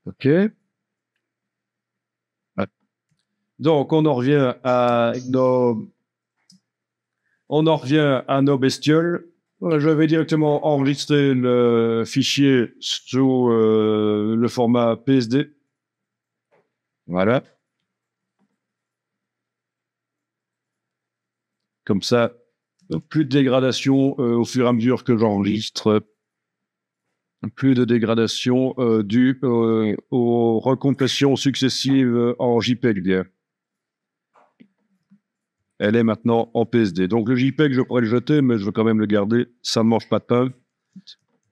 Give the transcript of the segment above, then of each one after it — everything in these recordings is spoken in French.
OK. Donc, on en revient à nos bestioles. Je vais directement enregistrer le fichier sous le format PSD. Voilà. Comme ça, plus de dégradation au fur et à mesure que j'enregistre. Plus de dégradation due aux recompressions successives en JPEG. Elle est maintenant en PSD. Donc le JPEG, je pourrais le jeter, mais je veux quand même le garder. Ça ne mange pas de pain,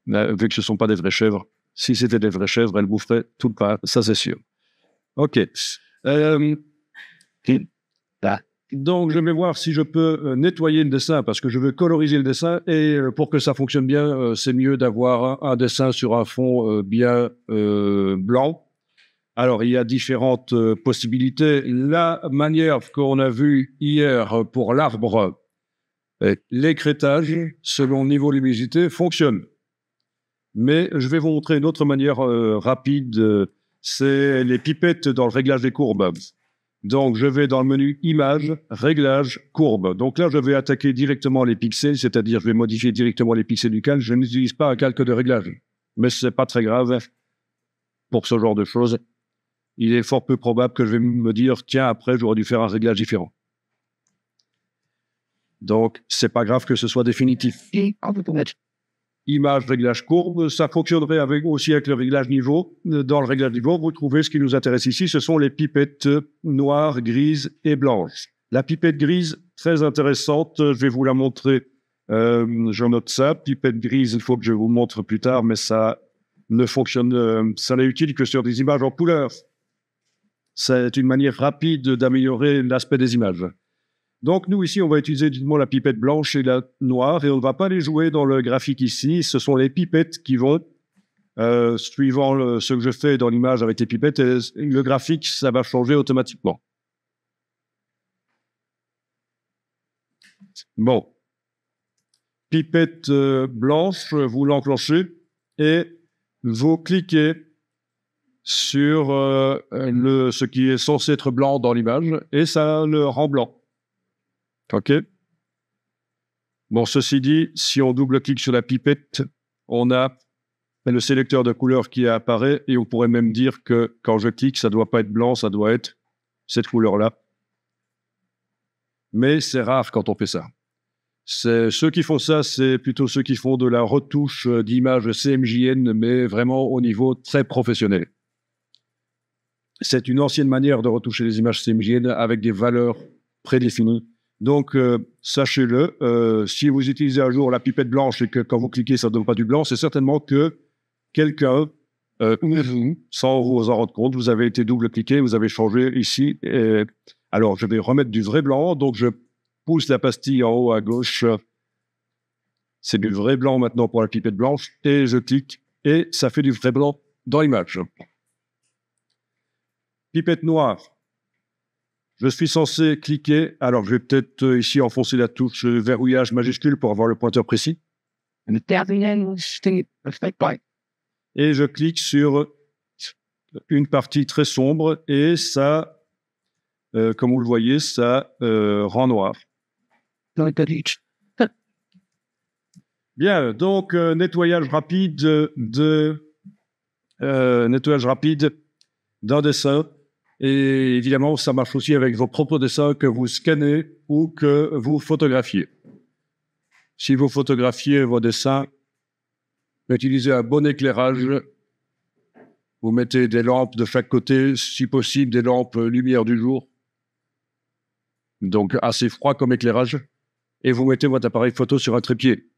vu que ce ne sont pas des vraies chèvres. Si c'était des vraies chèvres, elles boufferaient tout le pain, ça c'est sûr. OK. Donc je vais voir si je peux nettoyer le dessin, parce que je veux coloriser le dessin, et pour que ça fonctionne bien, c'est mieux d'avoir un dessin sur un fond bien blanc. Alors, il y a différentes possibilités. La manière qu'on a vue hier pour l'arbre, l'écrêtage, selon le niveau de luminosité, fonctionne. Mais je vais vous montrer une autre manière rapide, c'est les pipettes dans le réglage des courbes. Donc, je vais dans le menu Images, Réglages, Courbes. Donc là, je vais attaquer directement les pixels, c'est-à-dire je vais modifier directement les pixels du calque. Je n'utilise pas un calque de réglage. Mais ce n'est pas très grave pour ce genre de choses. Il est fort peu probable que je vais me dire, tiens, après, j'aurais dû faire un réglage différent. Donc, c'est pas grave que ce soit définitif. Image, réglage courbe, ça fonctionnerait aussi avec le réglage niveau. Dans le réglage niveau, vous trouvez ce qui nous intéresse ici, ce sont les pipettes noires, grises et blanches. La pipette grise, très intéressante, je vais vous la montrer. Je note ça. Pipette grise, il faut que je vous montre plus tard, mais ça ne fonctionne, ça n'est utile que sur des images en couleur. C'est une manière rapide d'améliorer l'aspect des images. Donc, nous, ici, on va utiliser uniquement la pipette blanche et la noire, et on ne va pas les jouer dans le graphique ici. Ce sont les pipettes qui vont, suivant ce que je fais dans l'image avec les pipettes, et le graphique, ça va changer automatiquement. Bon. Pipette blanche, vous l'enclenchez, et vous cliquez sur ce qui est censé être blanc dans l'image, et ça le rend blanc. OK. Bon, ceci dit, si on double-clique sur la pipette, on a le sélecteur de couleurs qui apparaît, et on pourrait même dire que quand je clique, ça ne doit pas être blanc, ça doit être cette couleur-là. Mais c'est rare quand on fait ça. Ceux qui font ça, c'est plutôt ceux qui font de la retouche d'images CMJN, mais vraiment au niveau très professionnel. C'est une ancienne manière de retoucher les images CMJN avec des valeurs prédéfinies. Donc, sachez-le, si vous utilisez un jour la pipette blanche et que quand vous cliquez, ça ne donne pas du blanc, c'est certainement que quelqu'un, sans vous en rendre compte, vous avez été double-cliqué, vous avez changé ici. Alors, je vais remettre du vrai blanc. Donc, je pousse la pastille en haut à gauche. C'est du vrai blanc maintenant pour la pipette blanche. Et je clique et ça fait du vrai blanc dans l'image. Pipette noire. Je suis censé cliquer. Alors, je vais peut-être ici enfoncer la touche verrouillage majuscule pour avoir le pointeur précis. Et je clique sur une partie très sombre et ça, comme vous le voyez, ça rend noir. Bien, donc nettoyage rapide d'un dessin. Et évidemment, ça marche aussi avec vos propres dessins que vous scannez ou que vous photographiez. Si vous photographiez vos dessins, utilisez un bon éclairage. Vous mettez des lampes de chaque côté, si possible des lampes lumière du jour. Donc assez froid comme éclairage. Et vous mettez votre appareil photo sur un trépied.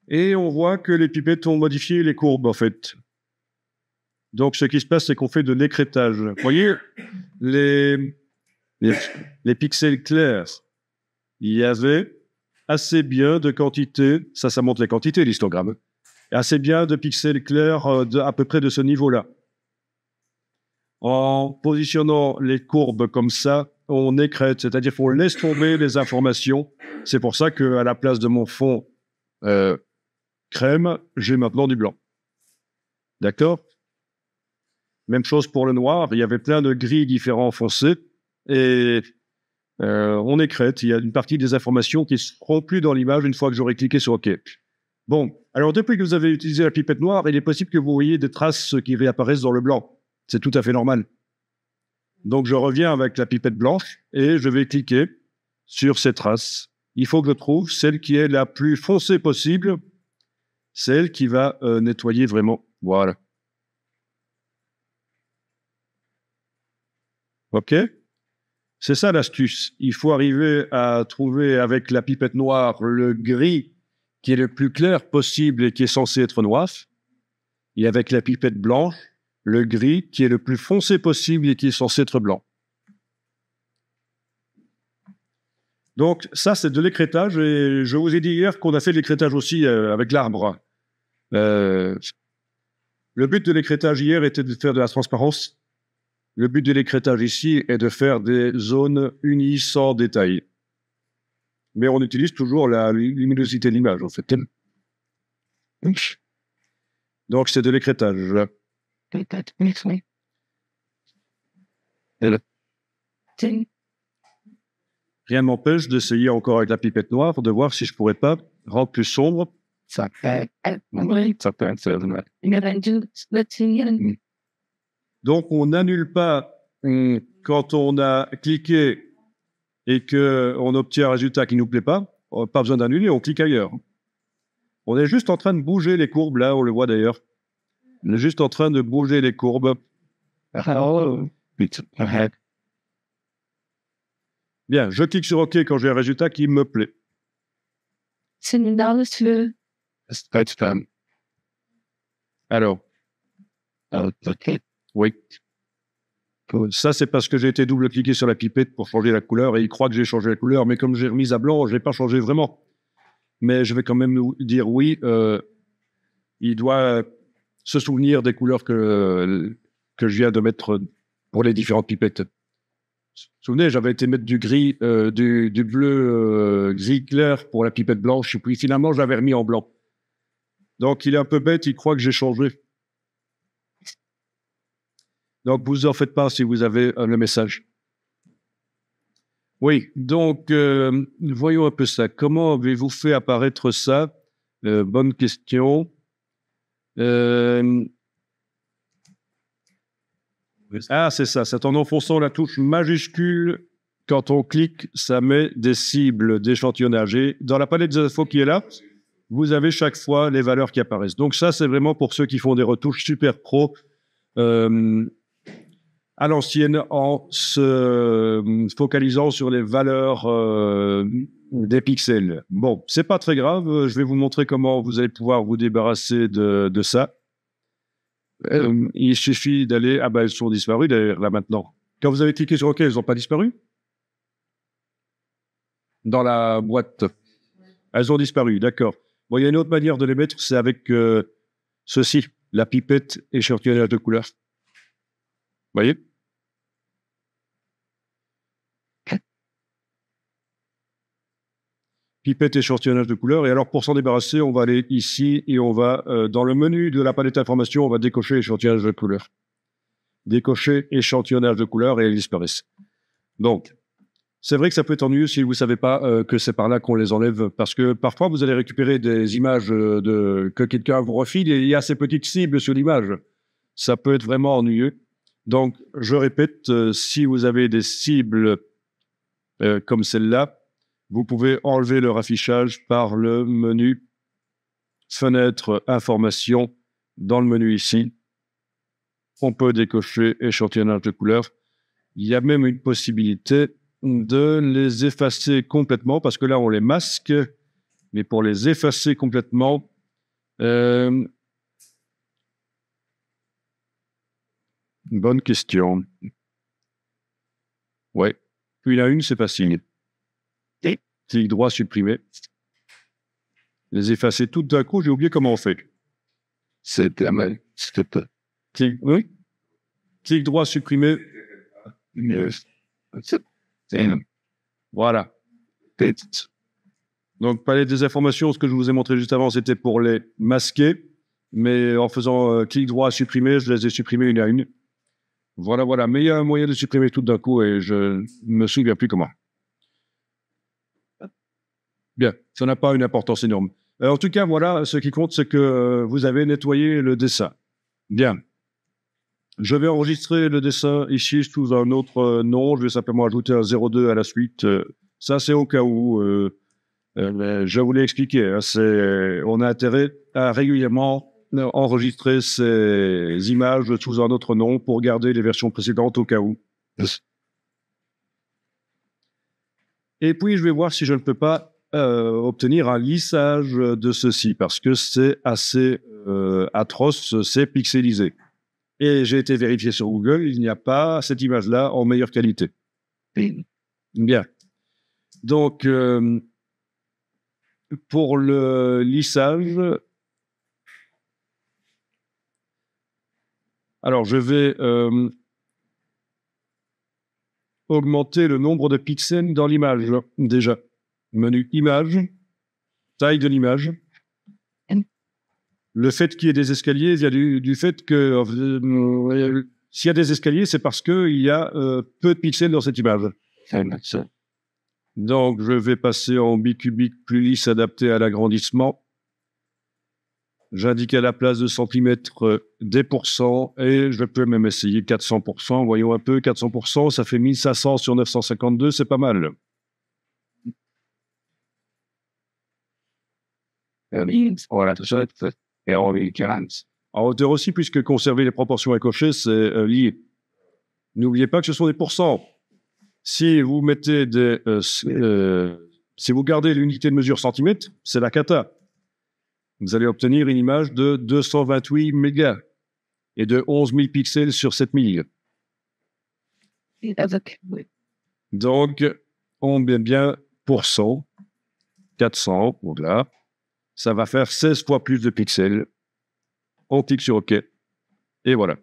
Et on voit que les pipettes ont modifié les courbes, en fait. Donc, ce qui se passe, c'est qu'on fait de l'écrêtage. Vous voyez, les pixels clairs, il y avait assez bien de quantité, ça montre les quantités, l'histogramme, assez bien de pixels clairs à peu près de ce niveau-là. En positionnant les courbes comme ça, on écrète, c'est-à-dire qu'on laisse tomber les informations. C'est pour ça qu'à la place de mon fond crème, j'ai maintenant du blanc. D'accord? Même chose pour le noir, il y avait plein de gris différents foncés, et on écrète. Il y a une partie des informations qui ne seront plus dans l'image une fois que j'aurai cliqué sur OK. Bon, alors depuis que vous avez utilisé la pipette noire, il est possible que vous voyez des traces qui réapparaissent dans le blanc. C'est tout à fait normal. Donc je reviens avec la pipette blanche et je vais cliquer sur ces traces. Il faut que je trouve celle qui est la plus foncée possible, celle qui va nettoyer vraiment. Voilà. OK? C'est ça l'astuce. Il faut arriver à trouver avec la pipette noire le gris qui est le plus clair possible et qui est censé être noir, et avec la pipette blanche, le gris qui est le plus foncé possible et qui est censé être blanc. Donc ça, c'est de l'écrêtage, et je vous ai dit hier qu'on a fait de l'écrêtage aussi avec l'arbre. Le but de l'écrêtage hier était de faire de la transparence. Le but de l'écrêtage ici est de faire des zones unies sans détail. Mais on utilise toujours la luminosité de l'image, en fait. Donc, c'est de l'écrêtage. Rien ne m'empêche d'essayer encore avec la pipette noire, de voir si je pourrais pas rendre plus sombre. Donc, on n'annule pas quand on a cliqué et qu'on obtient un résultat qui ne nous plaît pas. Pas besoin d'annuler, on clique ailleurs. On est juste en train de bouger les courbes, là, on le voit d'ailleurs. On est juste en train de bouger les courbes. Bien, je clique sur OK quand j'ai un résultat qui me plaît. Alors. Oui. Ça, c'est parce que j'ai été double-cliqué sur la pipette pour changer la couleur, et il croit que j'ai changé la couleur, mais comme j'ai remis à blanc, je n'ai pas changé vraiment. Mais je vais quand même dire oui, il doit se souvenir des couleurs que je viens de mettre pour les différentes pipettes. Vous vous souvenez, j'avais été mettre du gris, du bleu gris clair pour la pipette blanche, et puis finalement, je l'avais remis en blanc. Donc, il est un peu bête, il croit que j'ai changé. Donc, vous en faites pas si vous avez le message. Oui, donc, voyons un peu ça. Comment avez-vous fait apparaître ça? Bonne question. Ah, c'est ça. C'est en enfonçant la touche majuscule. Quand on clique, ça met des cibles d'échantillonnage. Et dans la palette des infos qui est là, vous avez chaque fois les valeurs qui apparaissent. Donc ça, c'est vraiment pour ceux qui font des retouches super pro. À l'ancienne, en se focalisant sur les valeurs des pixels. Bon, c'est pas très grave, je vais vous montrer comment vous allez pouvoir vous débarrasser de ça. Il suffit d'aller... Ah ben, elles sont disparues d'ailleurs, là maintenant. Quand vous avez cliqué sur OK, elles n'ont pas disparu? Dans la boîte. Elles ont disparu, d'accord. Bon, il y a une autre manière de les mettre, c'est avec ceci, la pipette échantillonnage de couleurs. Vous voyez? Pipette échantillonnage de couleurs. Et alors, pour s'en débarrasser, on va aller ici et on va, dans le menu de la palette d'informations, on va décocher échantillonnage de couleurs. Décocher échantillonnage de couleurs et elles disparaissent. Donc, c'est vrai que ça peut être ennuyeux si vous ne savez pas que c'est par là qu'on les enlève, parce que parfois, vous allez récupérer des images que quelqu'un vous refile et il y a ces petites cibles sur l'image. Ça peut être vraiment ennuyeux. Donc, je répète, si vous avez des cibles comme celle-là, vous pouvez enlever leur affichage par le menu Fenêtre Information dans le menu ici. On peut décocher échantillonnage de couleurs. Il y a même une possibilité de les effacer complètement, parce que là, on les masque. Mais pour les effacer complètement, bonne question. Ouais. Puis il y en a une, c'est facile. Clic droit, supprimer. Les effacer tout d'un coup, j'ai oublié comment on fait. C'est la main. Oui. Clic droit, supprimer. Voilà. Donc, palette des informations, ce que je vous ai montré juste avant, c'était pour les masquer. Mais en faisant clic droit à supprimer, je les ai supprimés une à une. Voilà, voilà. Mais il y a un moyen de supprimer tout d'un coup et je ne me souviens plus comment. Bien, ça n'a pas une importance énorme. En tout cas, voilà, ce qui compte, c'est que vous avez nettoyé le dessin. Bien. Je vais enregistrer le dessin ici sous un autre nom. Je vais simplement ajouter un 02 à la suite. Ça, c'est au cas où. Je vous l'ai expliqué. Hein, on a intérêt à régulièrement enregistrer ces images sous un autre nom pour garder les versions précédentes au cas où. Et puis, je vais voir si je ne peux pas obtenir un lissage de ceci, parce que c'est assez atroce, c'est pixelisé. Et j'ai été vérifié sur Google, il n'y a pas cette image-là en meilleure qualité. Bien. Donc, pour le lissage, alors je vais augmenter le nombre de pixels dans l'image, déjà. Menu image, taille de l'image. Le fait qu'il y ait des escaliers vient du fait que s'il y a des escaliers, c'est parce qu'il y a peu de pixels dans cette image. Donc, je vais passer en bicubique plus lisse adapté à l'agrandissement. J'indique à la place de centimètres des pourcents et je peux même essayer 400%. Voyons un peu, 400%, ça fait 1500 sur 952, c'est pas mal. Voilà, tout ça. Et en hauteur aussi, puisque conserver les proportions à cocher, c'est lié. N'oubliez pas que ce sont des pourcents. Si vous mettez si vous gardez l'unité de mesure centimètres, c'est la cata. Vous allez obtenir une image de 228 mégas et de 11 000 pixels sur 7000. Donc, on met bien pourcent, 400, voilà. Ça va faire 16 fois plus de pixels. On clique sur OK. Et voilà.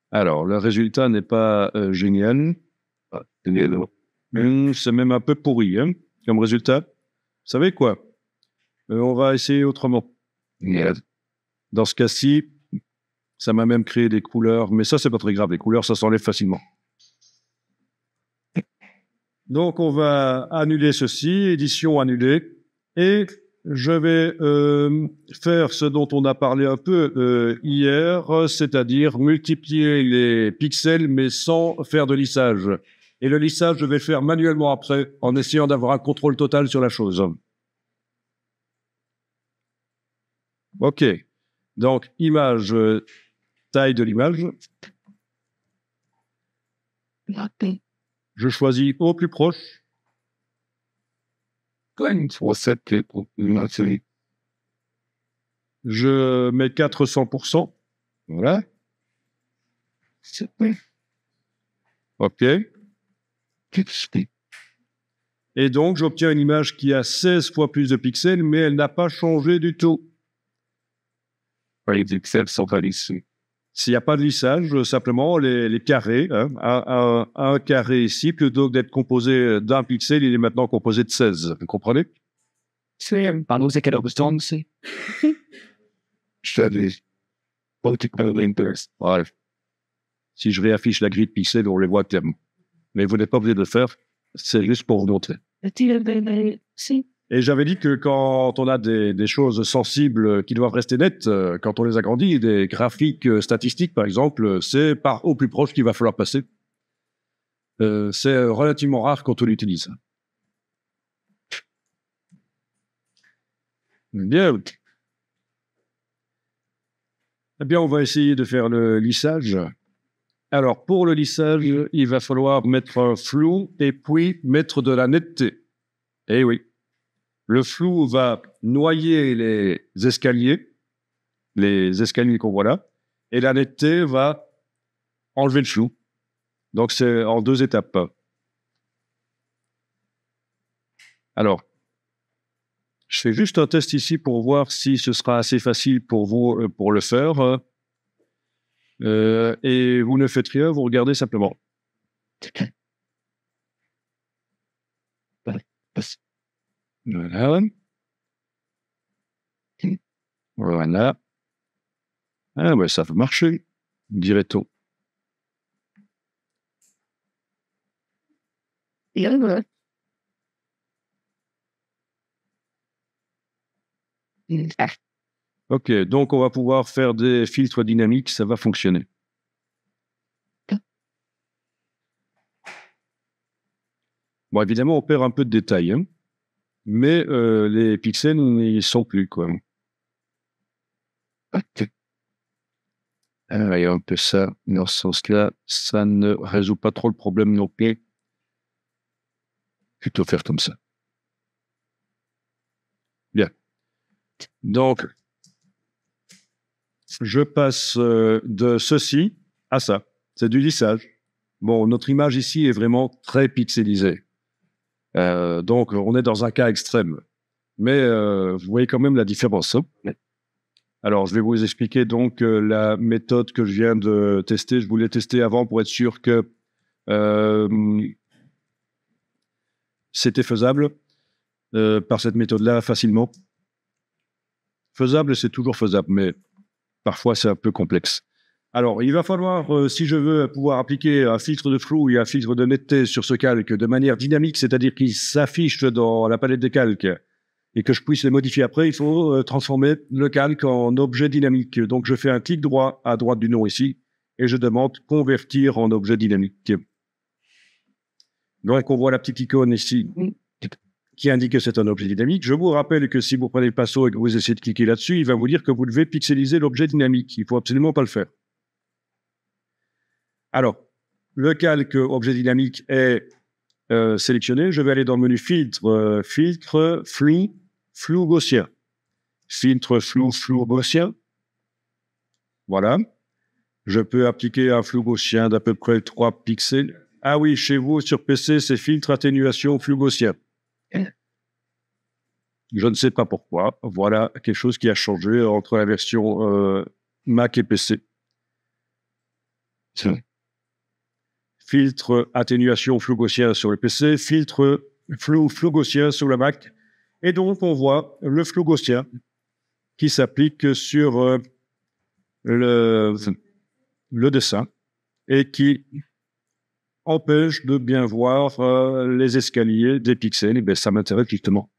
Alors, le résultat n'est pas génial. C'est même un peu pourri, hein, comme résultat. Vous savez quoi? On va essayer autrement. Dans ce cas-ci, ça m'a même créé des couleurs, mais ça, c'est pas très grave. Les couleurs, ça s'enlève facilement. Donc, on va annuler ceci, édition annulée, et je vais faire ce dont on a parlé un peu hier, c'est-à-dire multiplier les pixels, mais sans faire de lissage. Et le lissage, je vais le faire manuellement après, en essayant d'avoir un contrôle total sur la chose. OK. Donc, image, taille de l'image. Je choisis au plus proche. Je mets 400%. Voilà. OK. Et donc, j'obtiens une image qui a 16 fois plus de pixels, mais elle n'a pas changé du tout. Les pixels sont pas lissés. S'il n'y a pas de lissage, simplement les carrés, hein, un carré ici, plutôt que d'être composé d'un pixel, il est maintenant composé de 16. Vous comprenez? Voilà. Si je réaffiche la grille de pixels, on les voit clairement. Mais vous n'êtes pas obligé de le faire, c'est juste pour vous montrer. Et j'avais dit que quand on a des choses sensibles qui doivent rester nettes, quand on les agrandit, des graphiques statistiques par exemple, c'est par au plus proche qu'il va falloir passer. C'est relativement rare quand on l'utilise. Bien. Eh bien, on va essayer de faire le lissage. Alors, pour le lissage, il va falloir mettre un flou et puis mettre de la netteté. Eh oui. Le flou va noyer les escaliers qu'on voit là, et la netteté va enlever le flou. Donc, c'est en 2 étapes. Alors, Je fais juste un test ici pour voir si ce sera assez facile pour vous pour le faire. Et vous ne faites rien, vous regardez simplement. Voilà. Voilà. Ah ouais, ça peut marcher, dirait-on. Ok, donc on va pouvoir faire des filtres dynamiques, ça va fonctionner. Bon, évidemment, on perd un peu de détails, hein, mais les pixels n'y sont plus, quoi. Et un peu ça, dans ce sens-là, ça ne résout pas trop le problème non plus. Plutôt faire comme ça. Bien. Donc, je passe de ceci à ça. C'est du lissage. Bon, notre image ici est vraiment très pixelisée. Donc, on est dans un cas extrême. Mais vous voyez quand même la différence. Hein. Alors, je vais vous expliquer donc la méthode que je viens de tester. Je voulais tester avant pour être sûr que c'était faisable par cette méthode-là facilement. Faisable, c'est toujours faisable, mais parfois c'est un peu complexe. Alors, il va falloir, si je veux pouvoir appliquer un filtre de flou et un filtre de netteté sur ce calque de manière dynamique, c'est-à-dire qu'il s'affiche dans la palette des calques et que je puisse les modifier après, il faut transformer le calque en objet dynamique. Donc, je fais un clic droit à droite du nom ici et je demande convertir en objet dynamique. Donc, on voit la petite icône ici qui indique que c'est un objet dynamique. Je vous rappelle que si vous prenez le pinceau et que vous essayez de cliquer là-dessus, il va vous dire que vous devez pixeliser l'objet dynamique. Il ne faut absolument pas le faire. Alors, le calque objet dynamique est sélectionné. Je vais aller dans le menu filtre, filtre, flou gaussien. Filtre, flou gaussien. Voilà. Je peux appliquer un flou gaussien d'à peu près 3 pixels. Ah oui, chez vous, sur PC, c'est filtre, atténuation, flou gaussien. Je ne sais pas pourquoi. Voilà quelque chose qui a changé entre la version Mac et PC. Filtre atténuation flou gaussien sur le PC, filtre flou gaussien sur le Mac. Et donc, on voit le flou gaussien qui s'applique sur le dessin et qui empêche de bien voir les escaliers des pixels. Et bien, ça m'intéresse justement.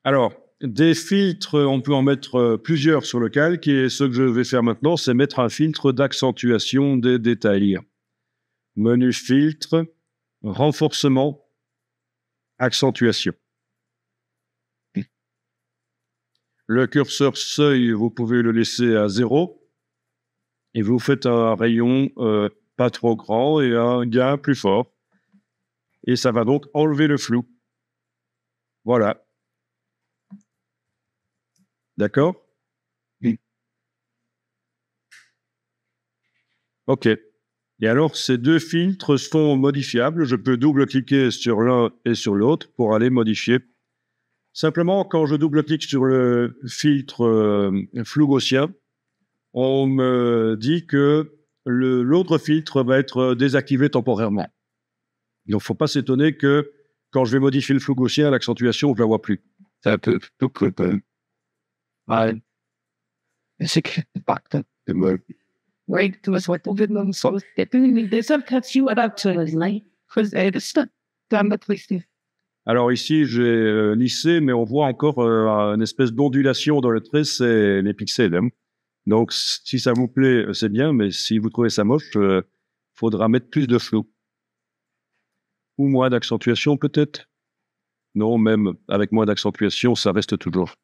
Alors, des filtres, on peut en mettre plusieurs sur le calque et ce que je vais faire maintenant, c'est mettre un filtre d'accentuation des détails. Menu filtre, renforcement, accentuation. Le curseur seuil, vous pouvez le laisser à 0 et vous faites un rayon pas trop grand et un gain plus fort. Et ça va donc enlever le flou. Voilà. D'accord? Oui. OK. Et alors, ces deux filtres sont modifiables. Je peux double-cliquer sur l'un et sur l'autre pour aller modifier. Simplement, quand je double-clique sur le filtre flou gaussien, on me dit que l'autre filtre va être désactivé temporairement. Donc, il ne faut pas s'étonner que quand je vais modifier le flou gaussien, l'accentuation, je ne la vois plus. C'est un peu... Ouais. C'est que... Alors ici, j'ai lissé, mais on voit encore une espèce d'ondulation dans le trait, c'est les pixels. Hein. Donc, si ça vous plaît, c'est bien, mais si vous trouvez ça moche, faudra mettre plus de flou. Ou moins d'accentuation, peut-être. Non, même avec moins d'accentuation, ça reste toujours.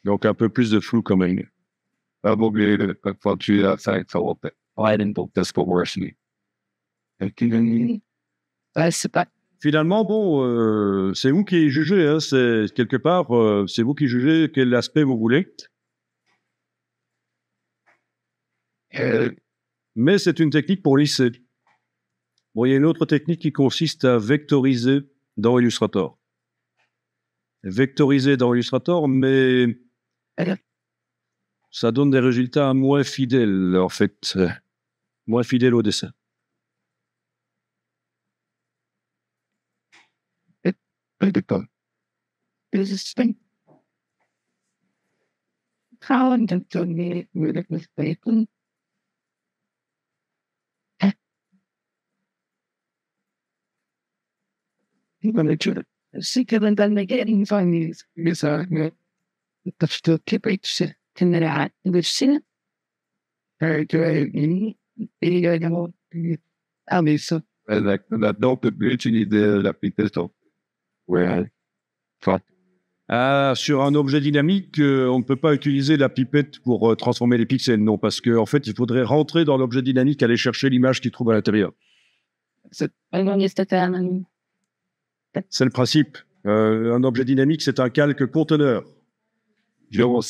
Donc, un peu plus de flou quand même. Finalement, bon, c'est vous qui jugez. Hein, c'est quelque part, c'est vous qui jugez quel aspect vous voulez. Mais c'est une technique pour lisser. Bon, il y a une autre technique qui consiste à vectoriser dans Illustrator. Vectoriser dans Illustrator, mais ça donne des résultats moins fidèles, en fait, moins fidèles au dessin. Ah, sur un objet dynamique, on ne peut pas utiliser la pipette pour transformer les pixels, non, parce qu'en fait, il faudrait rentrer dans l'objet dynamique, aller chercher l'image qu'il trouve à l'intérieur. C'est le principe. Un objet dynamique, c'est un calque conteneur. Ben, on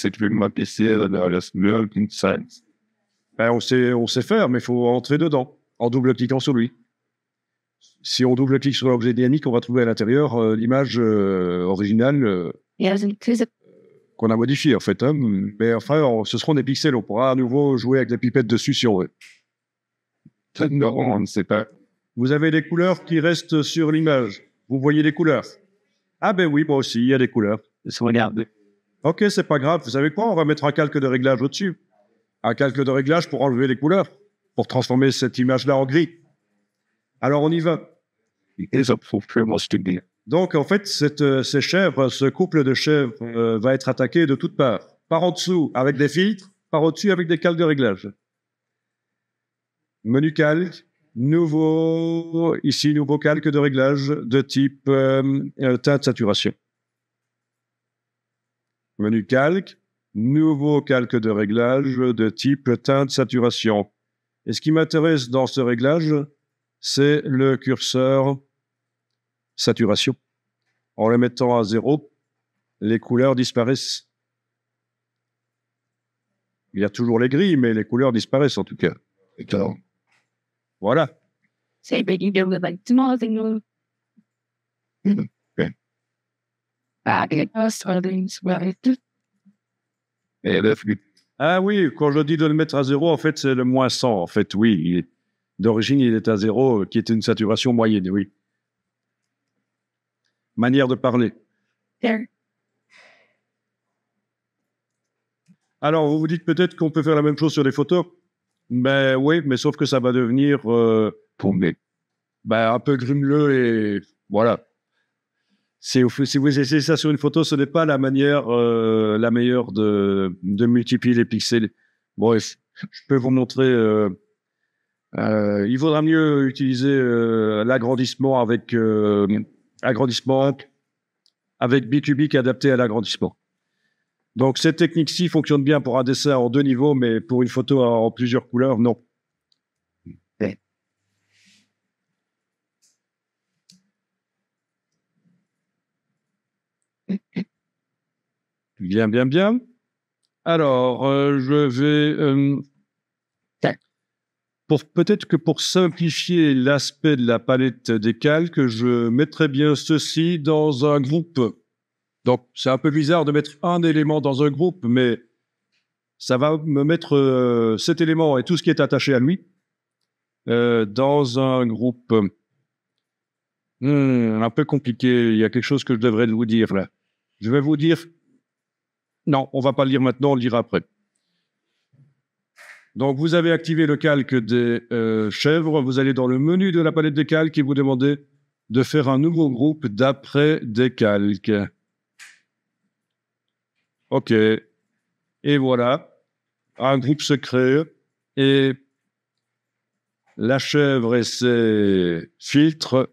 sait faire, mais il faut entrer dedans, en double-cliquant sur lui. Si on double-clique sur l'objet dynamique, on va trouver à l'intérieur l'image originale qu'on a modifiée, en fait. Hein. Mais enfin, ce seront des pixels. On pourra à nouveau jouer avec les pipettes dessus si on veut. Non, on ne sait pas. Vous avez des couleurs qui restent sur l'image. Vous voyez les couleurs? Ah ben oui, moi aussi, il y a des couleurs. Regardez. Ok, c'est pas grave. Vous savez quoi? On va mettre un calque de réglage au-dessus. Un calque de réglage pour enlever les couleurs, pour transformer cette image-là en gris. Alors, on y va. Donc, en fait, ces chèvres, ce couple de chèvres va être attaqué de toutes parts. Par en dessous, avec des filtres, par au-dessus, avec des calques de réglage. Menu calque, nouveau calque de réglage de type teinte saturation. Menu calque, nouveau calque de réglage de type teinte saturation. Et ce qui m'intéresse dans ce réglage, c'est le curseur saturation. En le mettant à 0, les couleurs disparaissent. Il y a toujours les gris, mais les couleurs disparaissent en tout cas. Voilà. Ah oui, quand je dis de le mettre à 0, en fait, c'est le moins 100. En fait, oui. D'origine, il est à 0, qui est une saturation moyenne, oui. Manière de parler. Alors, vous vous dites peut-être qu'on peut faire la même chose sur les photos. Ben oui, mais sauf que ça va devenir un peu grumeleux et voilà. Si vous essayez ça sur une photo, ce n'est pas la meilleure de multiplier les pixels. Bon, je peux vous montrer. Il vaudra mieux utiliser l'agrandissement avec bicubique adapté à l'agrandissement. Donc cette technique-ci fonctionne bien pour un dessin en 2 niveaux, mais pour une photo en plusieurs couleurs, non. Bien. Alors, je vais... peut-être que pour simplifier l'aspect de la palette des calques, je mettrai bien ceci dans un groupe. Donc, c'est un peu bizarre de mettre un élément dans un groupe, mais ça va me mettre cet élément et tout ce qui est attaché à lui dans un groupe. Un peu compliqué. Il y a quelque chose que je devrais vous dire là. Je vais vous dire... Non, on va pas le lire maintenant, on le lira après. Donc, vous avez activé le calque des chèvres. Vous allez dans le menu de la palette des calques et vous demandez de faire un nouveau groupe d'après des calques. OK. Et voilà. Un groupe se crée et la chèvre et ses filtres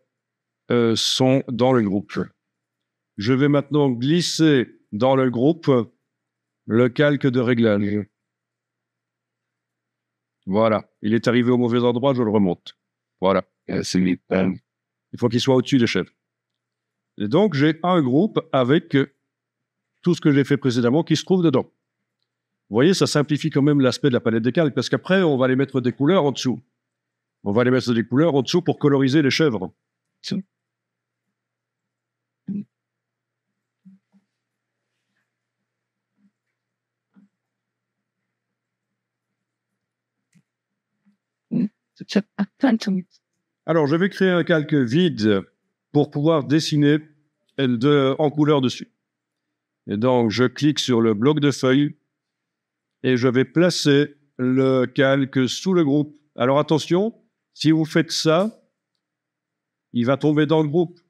sont dans le groupe. Je vais maintenant glisser dans le groupe le calque de réglage. Voilà. Il est arrivé au mauvais endroit, je le remonte. Voilà. Il faut qu'il soit au-dessus des chèvres. Et donc, j'ai un groupe avec tout ce que j'ai fait précédemment qui se trouve dedans. Vous voyez, ça simplifie quand même l'aspect de la palette des calques, parce qu'après, on va aller mettre des couleurs en dessous. On va aller mettre des couleurs en dessous pour coloriser les chèvres. Alors, je vais créer un calque vide pour pouvoir dessiner en couleur dessus. Et donc, je clique sur le bloc de feuilles et je vais placer le calque sous le groupe. Alors, attention, si vous faites ça, il va tomber dans le groupe.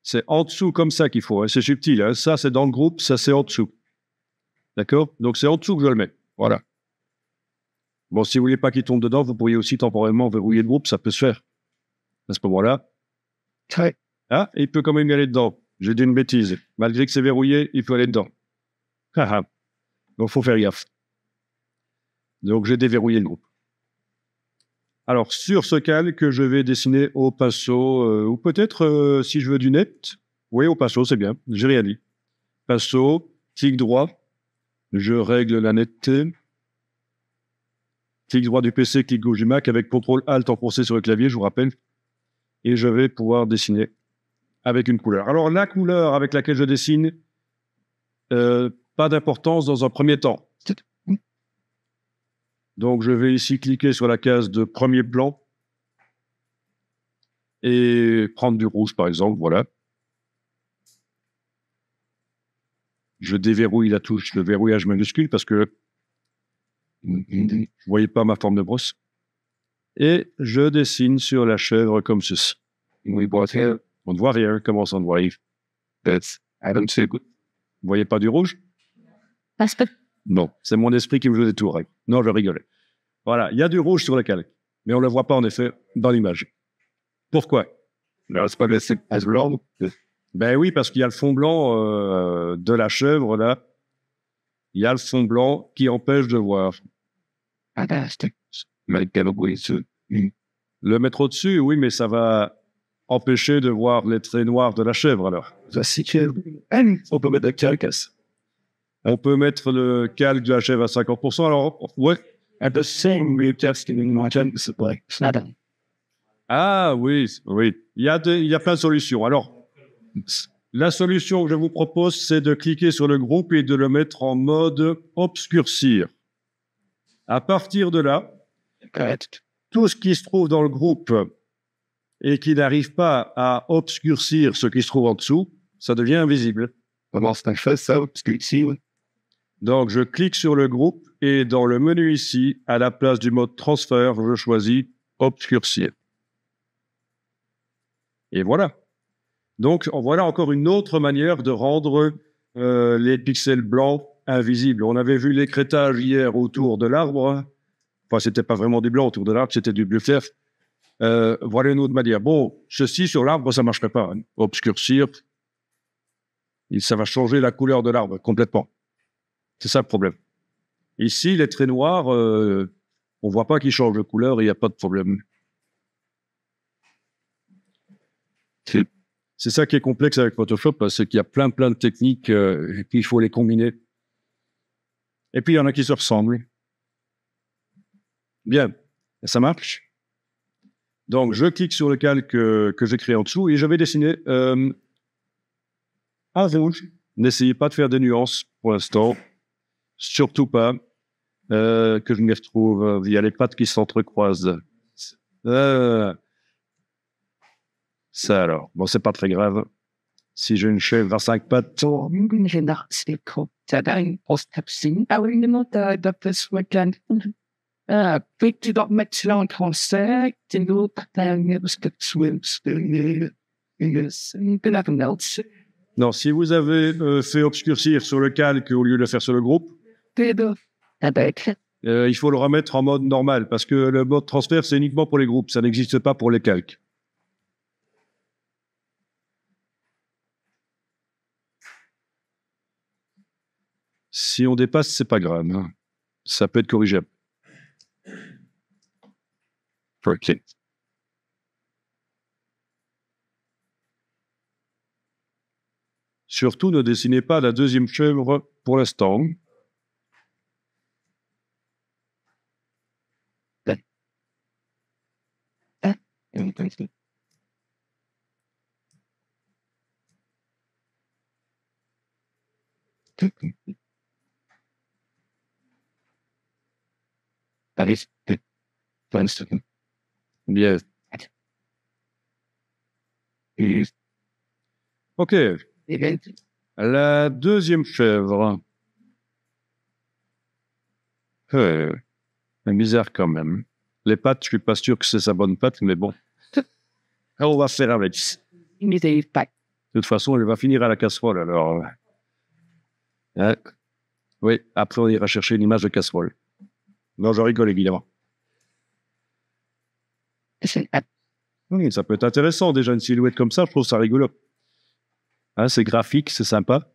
C'est en dessous comme ça qu'il faut. Hein. C'est subtil. Hein. Ça, c'est dans le groupe. Ça, c'est en dessous. D'accord? Donc, c'est en dessous que je le mets. Voilà. Bon, si vous voulez pas qu'il tombe dedans, vous pourriez aussi temporairement verrouiller le groupe. Ça peut se faire. À ce moment-là. Ah, il peut quand même y aller dedans. J'ai dit une bêtise. Malgré que c'est verrouillé, il peut aller dedans. Donc, il faut faire gaffe. Donc, j'ai déverrouillé le groupe. Alors, sur ce calque, je vais dessiner au pinceau, ou peut-être, si je veux du net, oui, au pinceau, c'est bien, j'ai rien dit. Pinceau, clic droit, je règle la netteté. Clic droit du PC, clic gauche du Mac, avec CTRL-ALT enfoncé sur le clavier, je vous rappelle. Et je vais pouvoir dessiner avec une couleur. Alors, la couleur avec laquelle je dessine, pas d'importance dans un premier temps. Donc, je vais ici cliquer sur la case de premier plan et prendre du rouge, par exemple, voilà. Je déverrouille la touche de verrouillage minuscule parce que vous ne voyez pas ma forme de brosse. Et je dessine sur la chèvre comme ceci. On ne voit rien. Comment ça, on ne voit rien? Vous ne voyez pas du rouge? Non, c'est mon esprit qui me joue des tours. Non, je rigolais. Voilà, il y a du rouge sur le calque, mais on ne le voit pas en effet dans l'image. Pourquoi? Ben oui, parce qu'il y a le fond blanc de la chèvre, là. Il y a le fond blanc qui empêche de voir. Le mettre au-dessus, oui, mais ça va empêcher de voir les traits noirs de la chèvre, alors. On peut mettre le calque. On peut mettre le calque de la chèvre à 50%, alors, ouais. Ah oui, oui. Il y a plein de solutions. Alors, la solution que je vous propose, c'est de cliquer sur le groupe et de le mettre en mode obscurcir. À partir de là, tout ce qui se trouve dans le groupe et qui n'arrive pas à obscurcir ce qui se trouve en dessous, ça devient invisible. Donc, je clique sur le groupe et dans le menu ici, à la place du mode transfert, je choisis obscurcir. Et voilà. Donc, voilà encore une autre manière de rendre les pixels blancs invisibles. On avait vu l'écrêtage hier autour de l'arbre. Enfin, c'était pas vraiment du blanc autour de l'arbre, c'était du bleu clair. Voilà une autre manière. Bon, ceci sur l'arbre, ça marcherait pas. Hein. Obscurcir, ça va changer la couleur de l'arbre complètement. C'est ça le problème. Ici, les traits noirs, on voit pas qu'ils changent de couleur et il n'y a pas de problème. C'est ça qui est complexe avec Photoshop, c'est qu'il y a plein de techniques et puis il faut les combiner. Et puis il y en a qui se ressemblent. Bien, ça marche. Donc je clique sur le calque que j'ai créé en dessous et je vais dessiner un rouge. N'essayez pas de faire des nuances pour l'instant, surtout pas que je m'y retrouve. Il y a les pattes qui s'entrecroisent. Ça alors, bon, c'est pas très grave. Si j'ai une chèvre à 5 pattes. Non, si vous avez fait obscurcir sur le calque au lieu de le faire sur le groupe, il faut le remettre en mode normal parce que le mode transfert, c'est uniquement pour les groupes, ça n'existe pas pour les calques. Si on dépasse, c'est pas grave. Hein. Ça peut être corrigeable. Okay. Surtout, ne dessinez pas la deuxième chèvre pour l'instant. Bien. Ok. La deuxième chèvre. C'est bizarre quand même. Les pattes, je suis pas sûr que c'est sa bonne patte, mais bon. On va faire avec. De toute façon, elle va finir à la casserole, alors. Hein? Oui, après on ira chercher une image de casserole. Non, je rigole évidemment. Oui, ça peut être intéressant déjà une silhouette comme ça, je trouve ça rigolo. Hein, c'est graphique, c'est sympa.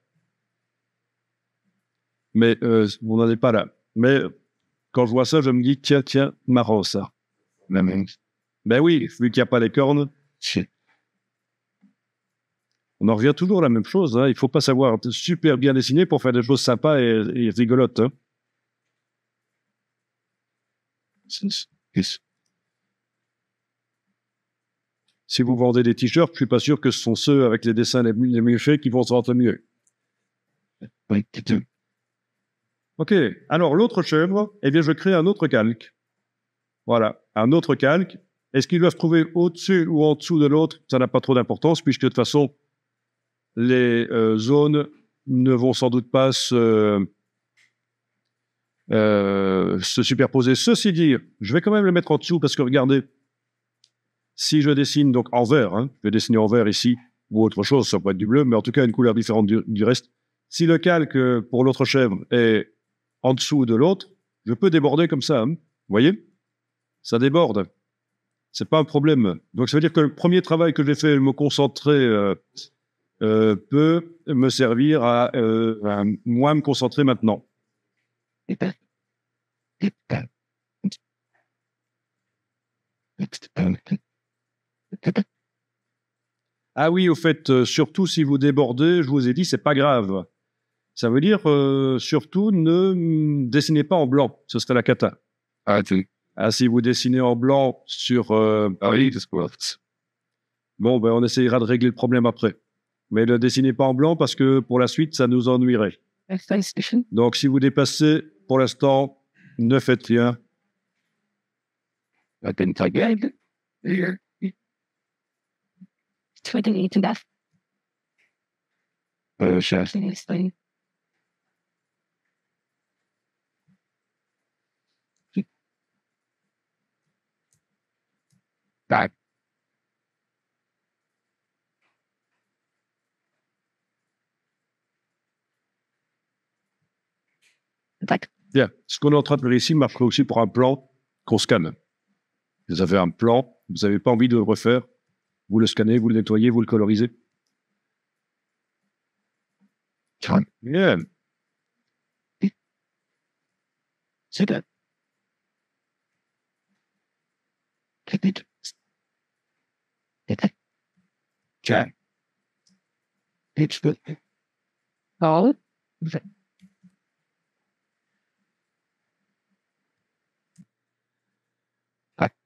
Mais on n'en est pas là. Mais quand je vois ça, je me dis, tiens, marrant ça. Ben oui, vu qu'il n'y a pas les cornes, on en revient toujours à la même chose. Hein. Il ne faut pas savoir super bien dessiner pour faire des choses sympas et rigolotes. Hein. Si vous vendez des t-shirts, je ne suis pas sûr que ce sont ceux avec les dessins les mieux faits qui vont se rendre mieux. Ok, alors l'autre chèvre, eh bien je crée un autre calque. Voilà, un autre calque. Est-ce qu'ils doivent trouver au-dessus ou en dessous de l'autre? Ça n'a pas trop d'importance, puisque de toute façon, les zones ne vont sans doute pas se superposer. Ceci dit, je vais quand même le mettre en dessous, parce que regardez, si je dessine donc en vert, hein, je vais dessiner en vert ici, ou autre chose, ça peut être du bleu, mais en tout cas une couleur différente du reste. Si le calque pour l'autre chèvre est en dessous de l'autre, je peux déborder comme ça. Hein. Vous voyez? Ça déborde. C'est pas un problème. Donc ça veut dire que le premier travail que j'ai fait, me concentrer, peut me servir à moins me concentrer maintenant. Ah oui, au fait, surtout si vous débordez, je vous ai dit, c'est pas grave. Ça veut dire, surtout, ne dessinez pas en blanc. Ce serait la cata. Ah, si vous dessinez en blanc sur... Bon, ben, on essayera de régler le problème après. Mais ne dessinez pas en blanc parce que pour la suite, ça nous ennuierait. Donc, si vous dépassez, pour l'instant, ne faites rien. Bien. Ce qu'on est en train de faire ici marquera aussi pour un plan qu'on scanne. Vous avez un plan, vous n'avez pas envie de le refaire, vous le scannez, vous le nettoyez, vous le colorisez. Bien. C'est good. Okay. It's good. Oh.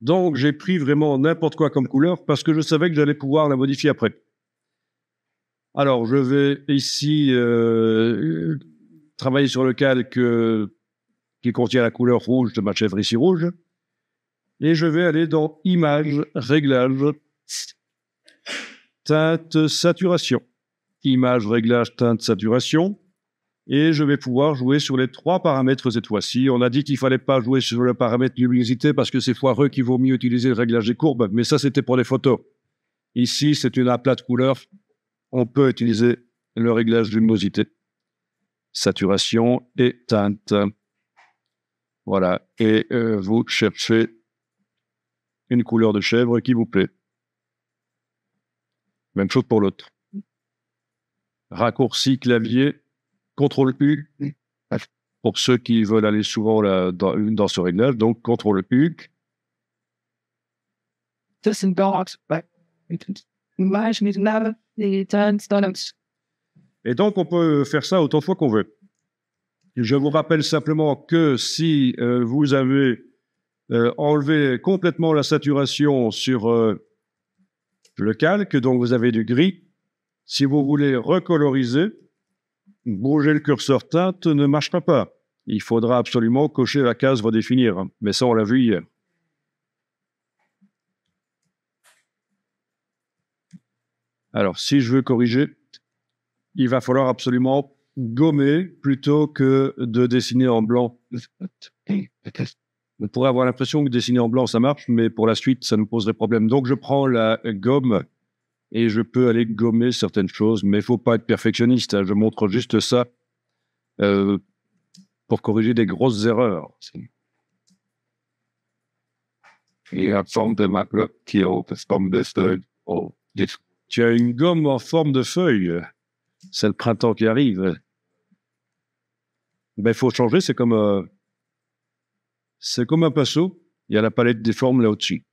Donc, j'ai pris vraiment n'importe quoi comme couleur parce que je savais que j'allais pouvoir la modifier après. Alors, je vais ici travailler sur le calque qui contient la couleur rouge de ma chèvre ici rouge. Et je vais aller dans Images, Réglages, Teinte, Saturation. Image, Réglage, Teinte, Saturation. Et je vais pouvoir jouer sur les 3 paramètres cette fois-ci. On a dit qu'il ne fallait pas jouer sur le paramètre luminosité parce que c'est foireux, qu'il vaut mieux utiliser le réglage des courbes. Mais ça, c'était pour les photos. Ici, c'est une aplat de couleur. On peut utiliser le réglage de luminosité, saturation et teinte. Voilà. Et vous cherchez une couleur de chèvre qui vous plaît. Même chose pour l'autre. Raccourci clavier, CTRL-U. Pour ceux qui veulent aller souvent là, dans ce réglage, donc CTRL-U. Et donc, on peut faire ça autant de fois qu'on veut. Je vous rappelle simplement que si vous avez enlevé complètement la saturation sur le calque, donc vous avez du gris. Si vous voulez recoloriser, bouger le curseur teinte ne marchera pas. Il faudra absolument cocher la case redéfinir. Mais ça, on l'a vu hier. Alors, si je veux corriger, il va falloir absolument gommer plutôt que de dessiner en blanc. On pourrait avoir l'impression que dessiner en blanc, ça marche, mais pour la suite, ça nous poserait problème. Donc, je prends la gomme et je peux aller gommer certaines choses, mais il ne faut pas être perfectionniste. Hein. Je montre juste ça pour corriger des grosses erreurs. Et en forme de macro, qui est forme de feuille. Tu as une gomme en forme de feuille. C'est le printemps qui arrive. Ben, il faut changer, c'est comme un pinceau. Il y a la palette des formes là au-dessus.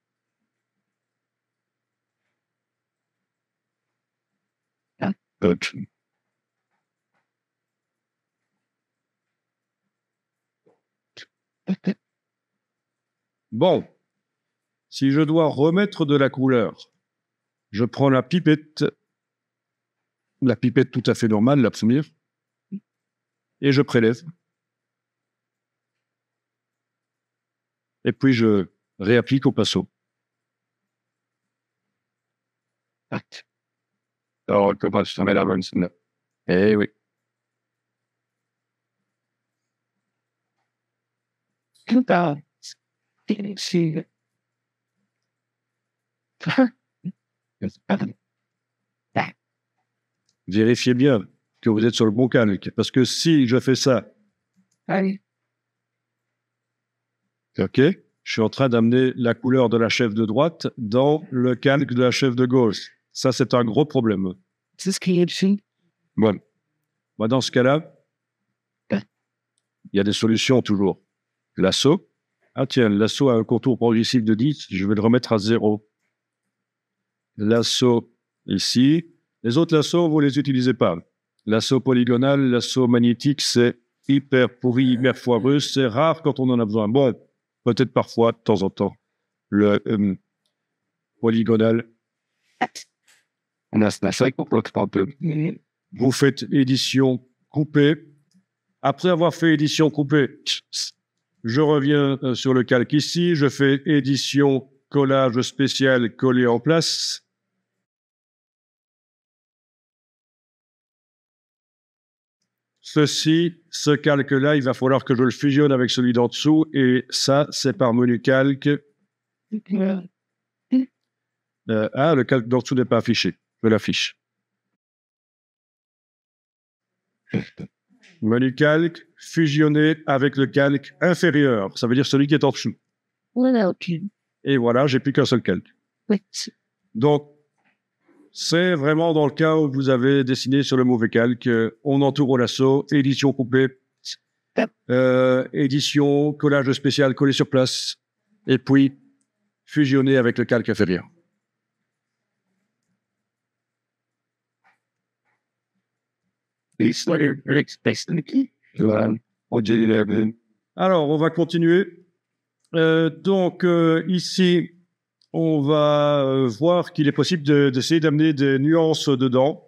Bon, si je dois remettre de la couleur, je prends la pipette tout à fait normale, la première, et je prélève. Et puis je réapplique au pinceau. Alors, comment je mets la bonne. Eh oui. Vérifiez bien que vous êtes sur le bon calque, parce que si je fais ça, ok, je suis en train d'amener la couleur de la chèvre de droite dans le calque de la chèvre de gauche. Ça, c'est un gros problème. C'est ce qui est ici. Bon. Moi, dans ce cas-là, il y a des solutions toujours. Lasso. Ah tiens, le lasso a un contour progressif de 10, je vais le remettre à 0. Lasso ici. Les autres lassos, vous ne les utilisez pas. Lasso polygonal, lasso magnétique, c'est hyper pourri, hyper foireux. C'est rare quand on en a besoin. Bon, peut-être parfois, de temps en temps, le polygonal. Vous faites édition coupée. Après avoir fait édition coupée, je reviens sur le calque ici. Je fais édition collage spécial collé en place. Ce calque-là, il va falloir que je le fusionne avec celui d'en dessous. Et ça, c'est par menu calque. Le calque d'en dessous n'est pas affiché. Je l'affiche. Menu calque, fusionné avec le calque inférieur. Ça veut dire celui qui est en dessous. Et voilà, j'ai plus qu'un seul calque. Donc, c'est vraiment dans le cas où vous avez dessiné sur le mauvais calque. On entoure au lasso, édition coupée, édition, collage spécial collé sur place, et puis fusionné avec le calque inférieur. Alors, on va continuer. Donc, ici, on va voir qu'il est possible d'essayer d'amener des nuances dedans,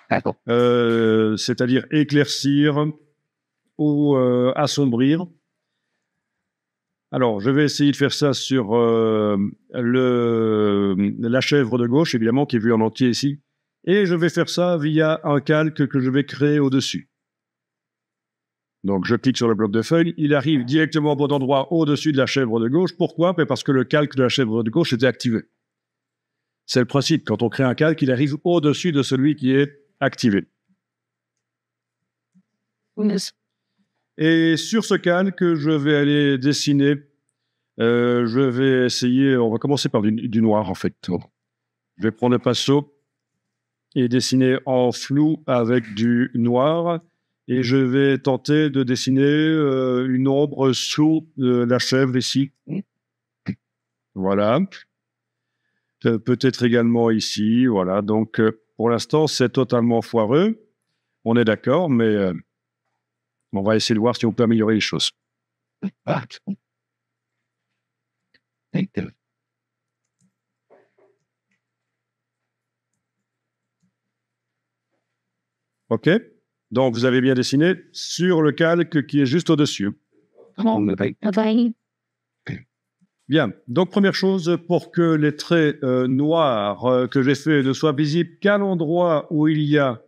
c'est-à-dire éclaircir ou assombrir. Alors, je vais essayer de faire ça sur la chèvre de gauche, évidemment, qui est vue en entier ici. Et je vais faire ça via un calque que je vais créer au-dessus. Donc, je clique sur le bloc de feuilles. Il arrive directement au bon endroit au-dessus de la chèvre de gauche. Pourquoi? Parce que le calque de la chèvre de gauche était activé. C'est le principe. Quand on crée un calque, il arrive au-dessus de celui qui est activé. Et sur ce calque, je vais aller dessiner. Je vais essayer. On va commencer par du noir, en fait. Je vais prendre le pinceau et dessiner en flou avec du noir. Et je vais tenter de dessiner une ombre sous la chèvre ici. Voilà. Peut-être également ici. Voilà. Donc, pour l'instant, c'est totalement foireux. On est d'accord, mais on va essayer de voir si on peut améliorer les choses. OK? Donc, vous avez bien dessiné sur le calque qui est juste au-dessus. Bien. Donc, première chose, pour que les traits noirs que j'ai faits ne soient visibles qu'à l'endroit où il y a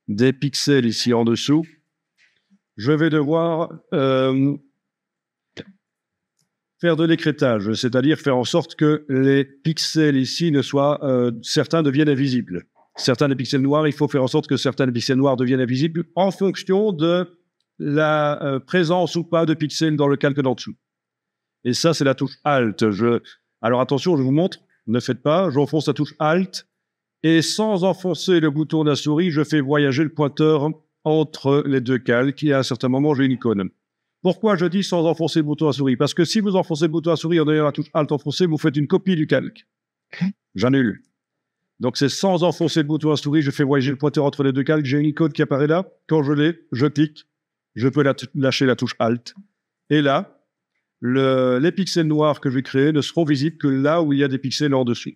des pixels ici en dessous, je vais devoir faire de l'écrêtage, c'est-à-dire faire en sorte que les pixels ici ne soient, certains deviennent invisibles. Certains des pixels noirs, il faut faire en sorte que certains des pixels noirs deviennent invisibles en fonction de la présence ou pas de pixels dans le calque d'en dessous. Et ça, c'est la touche Alt. Alors attention, je vous montre, ne faites pas, j'enfonce la touche Alt, et sans enfoncer le bouton de la souris, je fais voyager le pointeur entre les deux calques, et à un certain moment, j'ai une icône. Pourquoi je dis sans enfoncer le bouton à souris? Parce que si vous enfoncez le bouton à souris en ayant la touche Alt enfoncée, vous faites une copie du calque. J'annule. Donc c'est sans enfoncer le bouton à souris, je fais voyager le pointeur entre les deux calques, j'ai une icône qui apparaît là. Quand je l'ai, je clique, je peux lâcher la touche Alt. Et là, les pixels noirs que je vais créer ne seront visibles que là où il y a des pixels en dessous.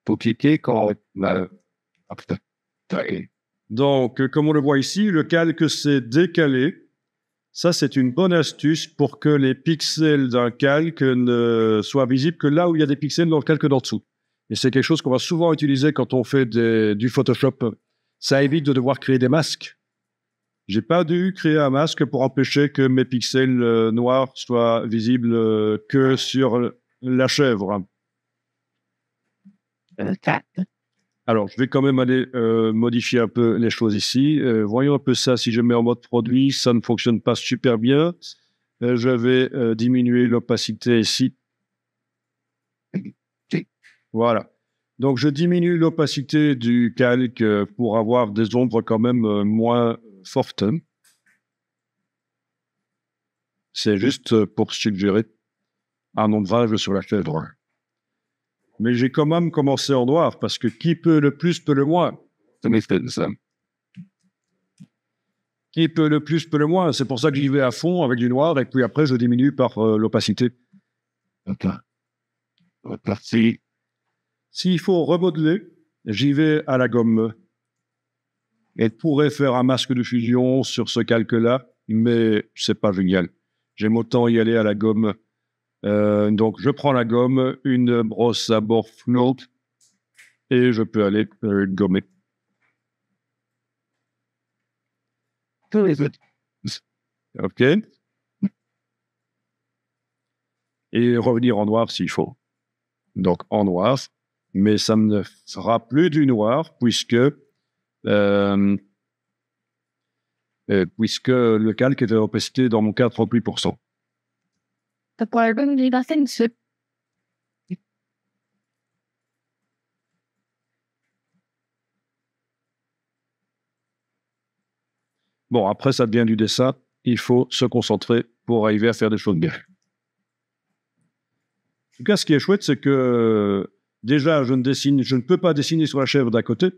Faut cliquer quand... Donc, comme on le voit ici, le calque s'est décalé. Ça, c'est une bonne astuce pour que les pixels d'un calque ne soient visibles que là où il y a des pixels dans le calque d'en dessous. Et c'est quelque chose qu'on va souvent utiliser quand on fait du Photoshop. Ça évite de devoir créer des masques. J'ai pas dû créer un masque pour empêcher que mes pixels noirs soient visibles que sur la chèvre. Alors, je vais quand même aller modifier un peu les choses ici. Voyons un peu ça. Si je mets en mode produit, ça ne fonctionne pas super bien. Je vais diminuer l'opacité ici. Voilà. Donc, je diminue l'opacité du calque pour avoir des ombres quand même moins fortes. C'est juste pour suggérer un ombrage sur la chèvre. Mais j'ai quand même commencé en noir, parce que qui peut le plus peut le moins. Qui peut le plus peut le moins. C'est pour ça que j'y vais à fond avec du noir, et puis après je diminue par l'opacité. S'il faut remodeler, j'y vais à la gomme. Elle pourrait faire un masque de fusion sur ce calque-là, mais c'est pas génial. J'aime autant y aller à la gomme. Donc, je prends la gomme, une brosse à bord flotte, et je peux aller gommer. OK. Et revenir en noir s'il faut. Donc, en noir, mais ça ne fera plus du noir puisque le calque est à l'opacité dans mon cas 38%. Bon, après, ça devient du dessin. Il faut se concentrer pour arriver à faire des choses bien. En tout cas, ce qui est chouette, c'est que déjà, je ne peux pas dessiner sur la chèvre d'à côté.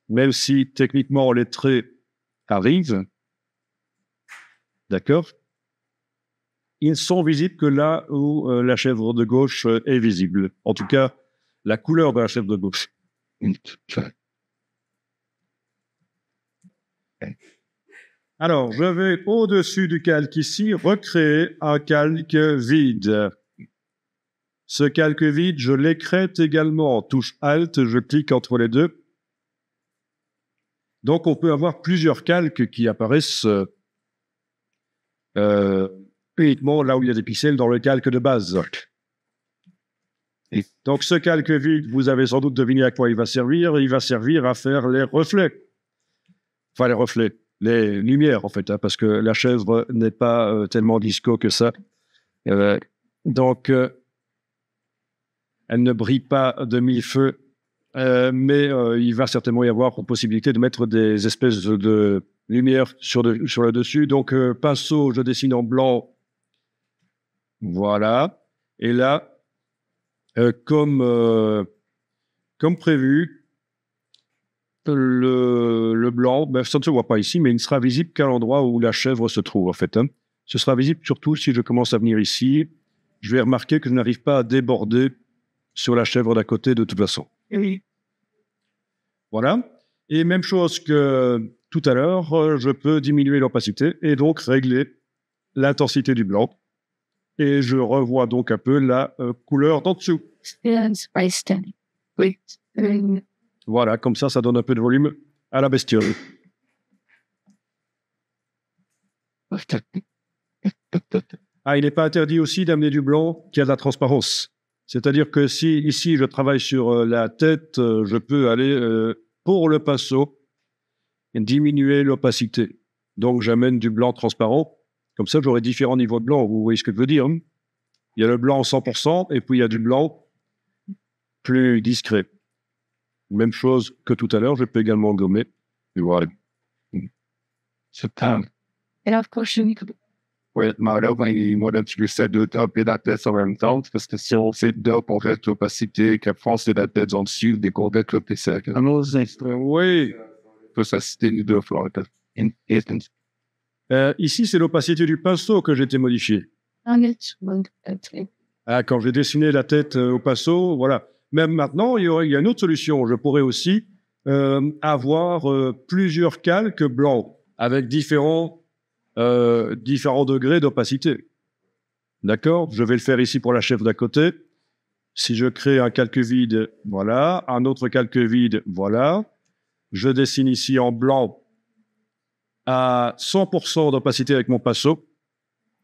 Même si, techniquement, les traits arrivent. D'accord? Ils sont visibles que là où la chèvre de gauche est visible. En tout cas, la couleur de la chèvre de gauche. Alors, je vais au-dessus du calque ici recréer un calque vide. Ce calque vide, je l'écrète également en touche Alt, je clique entre les deux. Donc, on peut avoir plusieurs calques qui apparaissent uniquement là où il y a des pixels dans le calque de base. Et donc, ce calque vide, vous avez sans doute deviné à quoi il va servir. Il va servir à faire les reflets. Enfin, les reflets. Les lumières, en fait, hein, parce que la chèvre n'est pas tellement disco que ça. Donc, elle ne brille pas de mille feux, mais il va certainement y avoir possibilité de mettre des espèces de lumière sur le dessus. Donc, pinceau, je dessine en blanc. Voilà. Et là, comme prévu, le blanc, ben, ça ne se voit pas ici, mais il ne sera visible qu'à l'endroit où la chèvre se trouve, en fait. Hein. Ce sera visible surtout si je commence à venir ici. Je vais remarquer que je n'arrive pas à déborder sur la chèvre d'à côté de toute façon. Oui. Voilà. Et même chose que tout à l'heure, je peux diminuer l'opacité et donc régler l'intensité du blanc. Et je revois donc un peu la couleur d'en dessous. Oui. Voilà, comme ça donne un peu de volume à la bestiole. Ah, il n'est pas interdit aussi d'amener du blanc qui a de la transparence. C'est-à-dire que si ici je travaille sur la tête, je peux aller pour le pinceau diminuer l'opacité. Donc j'amène du blanc transparent. Comme ça, j'aurai différents niveaux de blanc. Vous voyez ce que je veux dire, hein? Il y a le blanc 100% et puis il y a du blanc plus discret. Même chose que tout à l'heure, je peux également gommer. Et voilà. C'est pas. Et là, prochaine. Oui, mais là, moi, là, tu sais de taper la tête en même temps, parce que si on fait deux pour être l'opacité, qu'après, c'est la tête en dessus, des convecs, le PC. Oui. Ça, c'était les deux fois. Ici, c'est l'opacité du pinceau que j'ai été modifiée. Ah, quand j'ai dessiné la tête au pinceau, voilà. Même maintenant, il y a une autre solution. Je pourrais aussi avoir plusieurs calques blancs avec différents degrés d'opacité. D'accord? Je vais le faire ici pour la chèvre d'à côté. Si je crée un calque vide, voilà. Un autre calque vide, voilà. Je dessine ici en blanc à 100% d'opacité avec mon pinceau.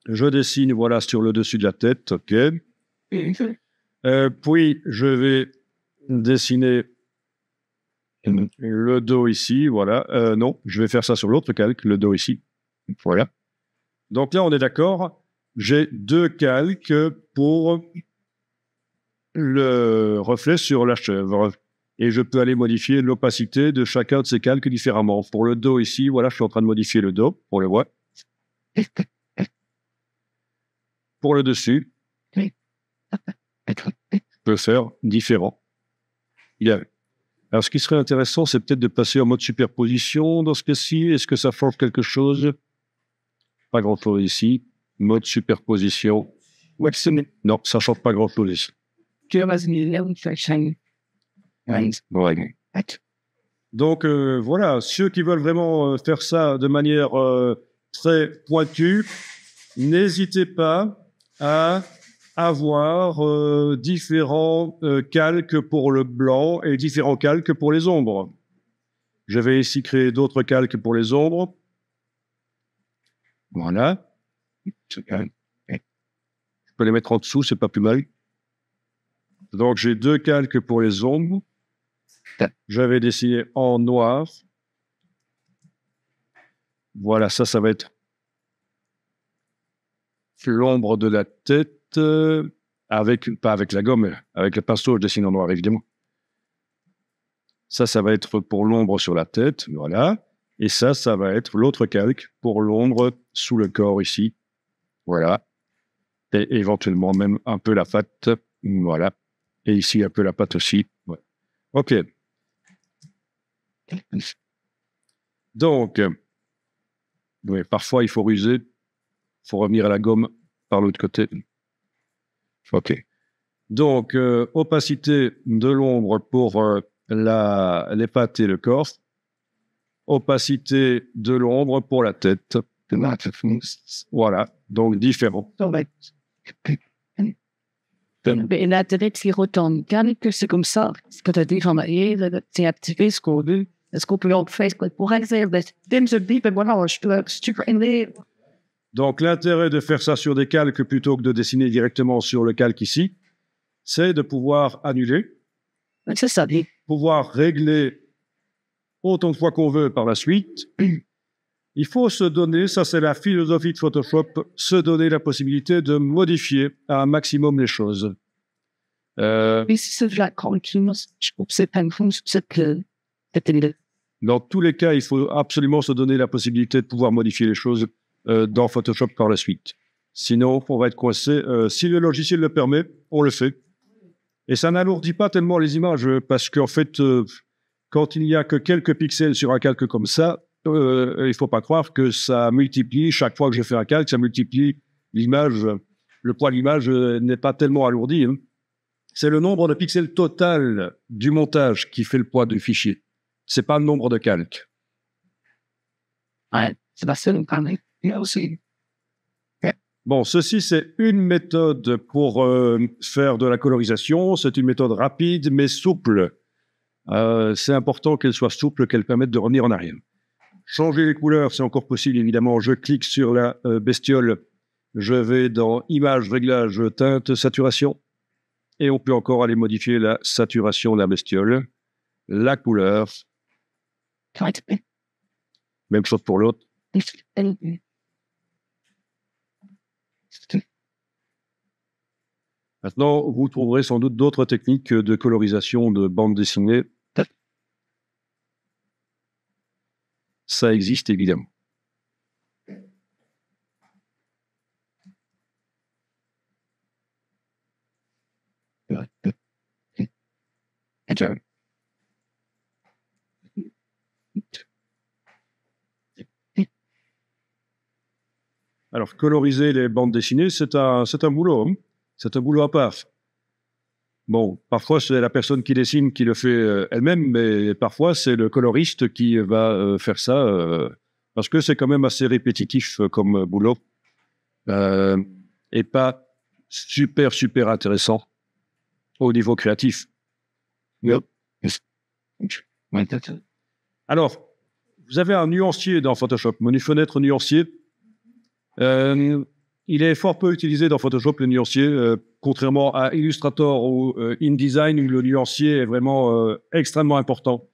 Je dessine, voilà, sur le dessus de la tête, ok. Puis, je vais dessiner le dos ici, voilà. Non, je vais faire ça sur l'autre calque, le dos ici. Voilà. Donc là, on est d'accord. J'ai deux calques pour le reflet sur la chèvre. Et je peux aller modifier l'opacité de chacun de ces calques différemment. Pour le dos ici, voilà, je suis en train de modifier le dos, pour le voir. Pour le dessus, je peux faire différent. Alors, ce qui serait intéressant, c'est peut-être de passer en mode superposition dans ce cas-ci. Est-ce que ça change quelque chose? Pas grand-chose ici. Mode superposition. Non, ça ne change pas grand-chose ici. Donc, voilà, ceux qui veulent vraiment faire ça de manière très pointue, n'hésitez pas à avoir différents calques pour le blanc et différents calques pour les ombres. Je vais ici créer d'autres calques pour les ombres. Voilà. Je peux les mettre en dessous, c'est pas plus mal. Donc, j'ai deux calques pour les ombres. Je vais dessiner en noir. Voilà, ça va être l'ombre de la tête, pas avec la gomme, avec le pinceau, je dessine en noir, évidemment. Ça va être pour l'ombre sur la tête, voilà. Et ça va être l'autre calque pour l'ombre sous le corps ici. Voilà. Et éventuellement même un peu la patte, voilà. Et ici, un peu la patte aussi. Ouais. OK. Donc, oui, parfois, il faut ruser. Il faut revenir à la gomme par l'autre côté. OK. Donc, opacité de l'ombre pour les pattes et le corps. Opacité de l'ombre pour la tête. Voilà. Donc, différent. Et la tête qui retombe, c'est comme ça. Ce que tu as dit, Jean-Marie, c'est activé ce qu'on veut. Est-ce qu'on peut en faire pour exemple, donc, l'intérêt de faire ça sur des calques plutôt que de dessiner directement sur le calque ici, c'est de pouvoir annuler, c'est ça. pouvoir régler autant de fois qu'on veut par la suite. Il faut se donner, ça c'est la philosophie de Photoshop, se donner la possibilité de modifier à un maximum les choses. Dans tous les cas, il faut absolument se donner la possibilité de pouvoir modifier les choses dans Photoshop par la suite. Sinon, on va être coincé. Si le logiciel le permet, on le fait. Et ça n'alourdit pas tellement les images, parce qu'en fait, quand il n'y a que quelques pixels sur un calque comme ça, il ne faut pas croire que ça multiplie, chaque fois que je fais un calque, ça multiplie l'image. Le poids de l'image n'est pas tellement alourdi. Hein. C'est le nombre de pixels total du montage qui fait le poids du fichier. C'est pas le nombre de calques. Ouais, c'est pas ça, il y a aussi. Bon, ceci, c'est une méthode pour faire de la colorisation. C'est une méthode rapide, mais souple. C'est important qu'elle soit souple, qu'elle permette de revenir en arrière. Changer les couleurs, c'est encore possible, évidemment. Je clique sur la bestiole. Je vais dans Images, Réglages, Teinte, Saturation. Et on peut encore aller modifier la saturation de la bestiole. La couleur. Même chose pour l'autre. Maintenant, vous trouverez sans doute d'autres techniques de colorisation de bande dessinée. Ça existe évidemment. Alors, coloriser les bandes dessinées, c'est un boulot. Hein. C'est un boulot à part. Bon, parfois, c'est la personne qui dessine qui le fait elle-même, mais parfois, c'est le coloriste qui va faire ça, parce que c'est quand même assez répétitif comme boulot, et pas super, super intéressant au niveau créatif. Alors, vous avez un nuancier dans Photoshop, menu fenêtre nuancier. Il est fort peu utilisé dans Photoshop, le nuancier, contrairement à Illustrator ou InDesign, où le nuancier est vraiment extrêmement important.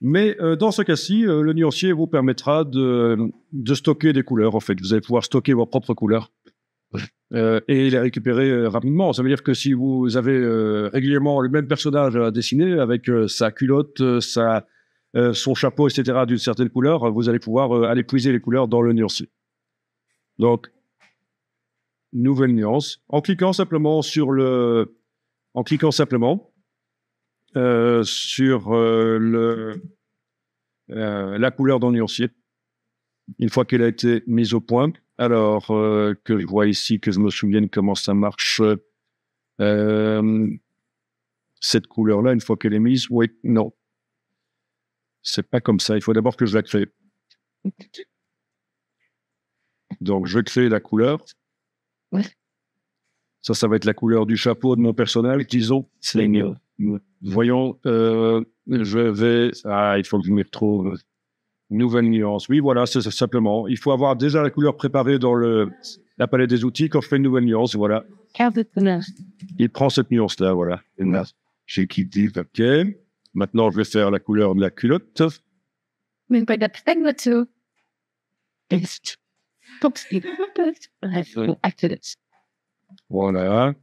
Mais dans ce cas-ci, le nuancier vous permettra de stocker des couleurs, en fait. Vous allez pouvoir stocker vos propres couleurs et les récupérer rapidement. Ça veut dire que si vous avez régulièrement le même personnage à dessiner, avec sa culotte, son chapeau, etc., d'une certaine couleur, vous allez pouvoir aller puiser les couleurs dans le nuancier. Donc, nouvelle nuance. En cliquant simplement sur la couleur dans le nuancier, une fois qu'elle a été mise au point. Alors, que je vois ici, que je me souvienne comment ça marche. Cette couleur-là, une fois qu'elle est mise, oui, non. C'est pas comme ça. Il faut d'abord que je la crée. Donc, je crée la couleur. Ouais. Ça va être la couleur du chapeau de mon personnage, disons. Voyons, je vais... Ah, il faut que je m'y retrouve. Nouvelle nuance. Oui, voilà, c'est simplement. Il faut avoir déjà la couleur préparée dans la palette des outils. Quand je fais une nouvelle nuance, voilà. Il prend cette nuance-là, voilà. J'ai quitté. OK. Maintenant, je vais faire la couleur de la culotte. Voilà.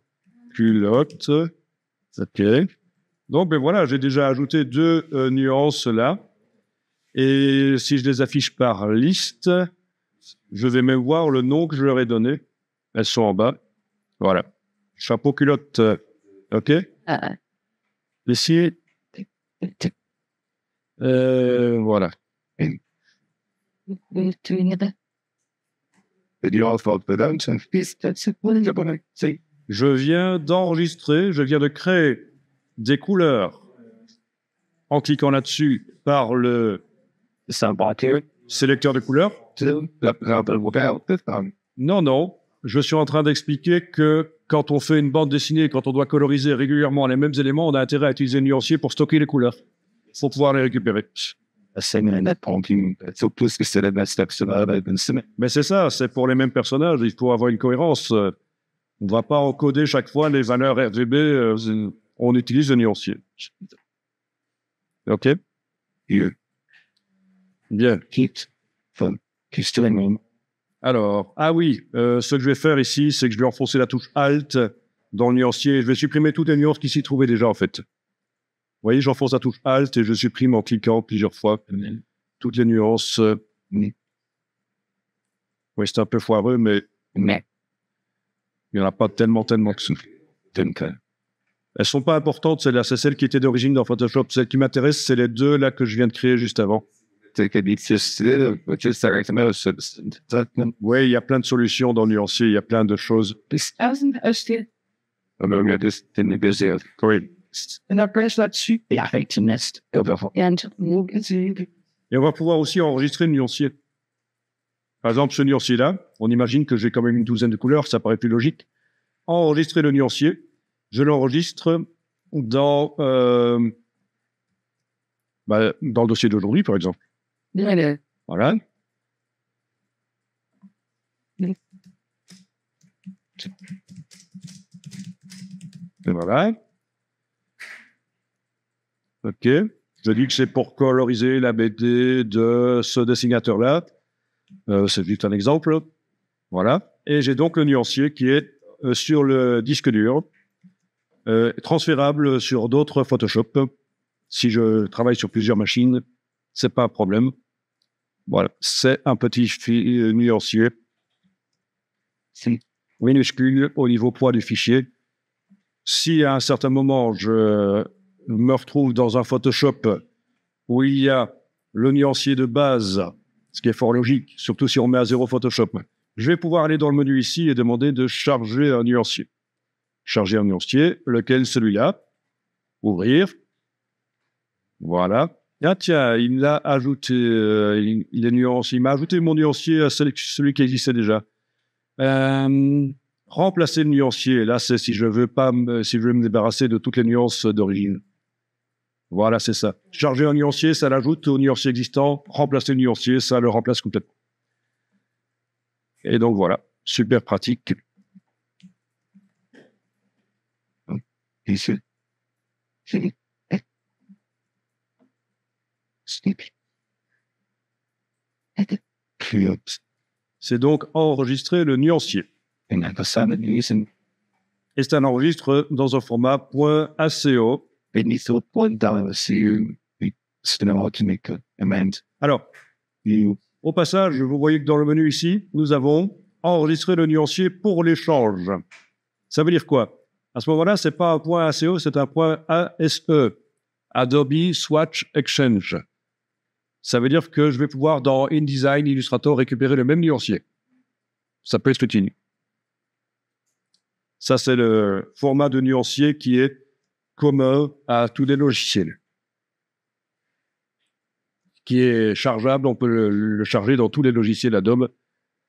Culotte. OK. Donc, ben voilà, j'ai déjà ajouté 2 nuances là. Et si je les affiche par liste, je vais même voir le nom que je leur ai donné. Elles sont en bas. Voilà. Chapeau, culotte. OK. Ici. Voilà. Je viens d'enregistrer, je viens de créer des couleurs en cliquant là-dessus par le sélecteur de couleurs. Non. Je suis en train d'expliquer que quand on fait une bande dessinée, quand on doit coloriser régulièrement les mêmes éléments, on a intérêt à utiliser le nuancier pour stocker les couleurs, pour pouvoir les récupérer. Mais c'est ça, c'est pour les mêmes personnages, il faut avoir une cohérence. On ne va pas encoder chaque fois les valeurs RGB, on utilise le nuancier. OK? Bien. Alors, ce que je vais faire ici, c'est que je vais enfoncer la touche Alt dans le nuancier. Je vais supprimer toutes les nuances qui s'y trouvaient déjà, en fait. Vous voyez, j'enfonce la touche Alt et je supprime en cliquant plusieurs fois toutes les nuances. Oui, c'est un peu foireux, mais il n'y en a pas tellement que ça. Elles sont pas importantes, celles-là. C'est celles qui étaient d'origine dans Photoshop. Celles qui m'intéressent, c'est les 2 là que je viens de créer juste avant. Oui, il y a plein de solutions dans le nuancier. Il y a plein de choses. Oui. Et après, là-dessus, il y a une nest. Et on va pouvoir aussi enregistrer le nuancier. Par exemple, ce nuancier-là, on imagine que j'ai quand même une douzaine de couleurs, ça paraît plus logique. Enregistrer le nuancier, je l'enregistre dans le dossier d'aujourd'hui, par exemple. Voilà. Et voilà. OK. Je dis que c'est pour coloriser la BD de ce dessinateur-là. C'est juste un exemple. Voilà. Et j'ai donc le nuancier qui est sur le disque dur, transférable sur d'autres Photoshop. Si je travaille sur plusieurs machines, c'est pas un problème. Voilà. C'est un petit nuancier minuscule au niveau poids du fichier. Si à un certain moment, je me retrouve dans un Photoshop où il y a le nuancier de base, ce qui est fort logique, surtout si on met à 0 Photoshop, je vais pouvoir aller dans le menu ici et demander de charger un nuancier. Charger un nuancier, lequel? Celui-là. Ouvrir. Voilà. Ah tiens, il l'a ajouté, il m'a ajouté mon nuancier à celui qui existait déjà. Remplacer le nuancier, là c'est si je veux me débarrasser de toutes les nuances d'origine. Voilà, c'est ça. Charger un nuancier, ça l'ajoute au nuancier existant. Remplacer le nuancier, ça le remplace complètement. Et donc voilà, super pratique. C'est donc enregistrer le nuancier. Et c'est un enregistre dans un format .aco. Alors, au passage, vous voyez que dans le menu ici, nous avons enregistré le nuancier pour l'échange. Ça veut dire quoi? À ce moment-là, c'est pas un .aco, c'est un .ase. Adobe Swatch Exchange. Ça veut dire que je vais pouvoir, dans InDesign, Illustrator, récupérer le même nuancier. Ça peut être utile. Ça, c'est le format de nuancier qui est commun à tous les logiciels. Qui est chargeable, on peut le charger dans tous les logiciels Adobe.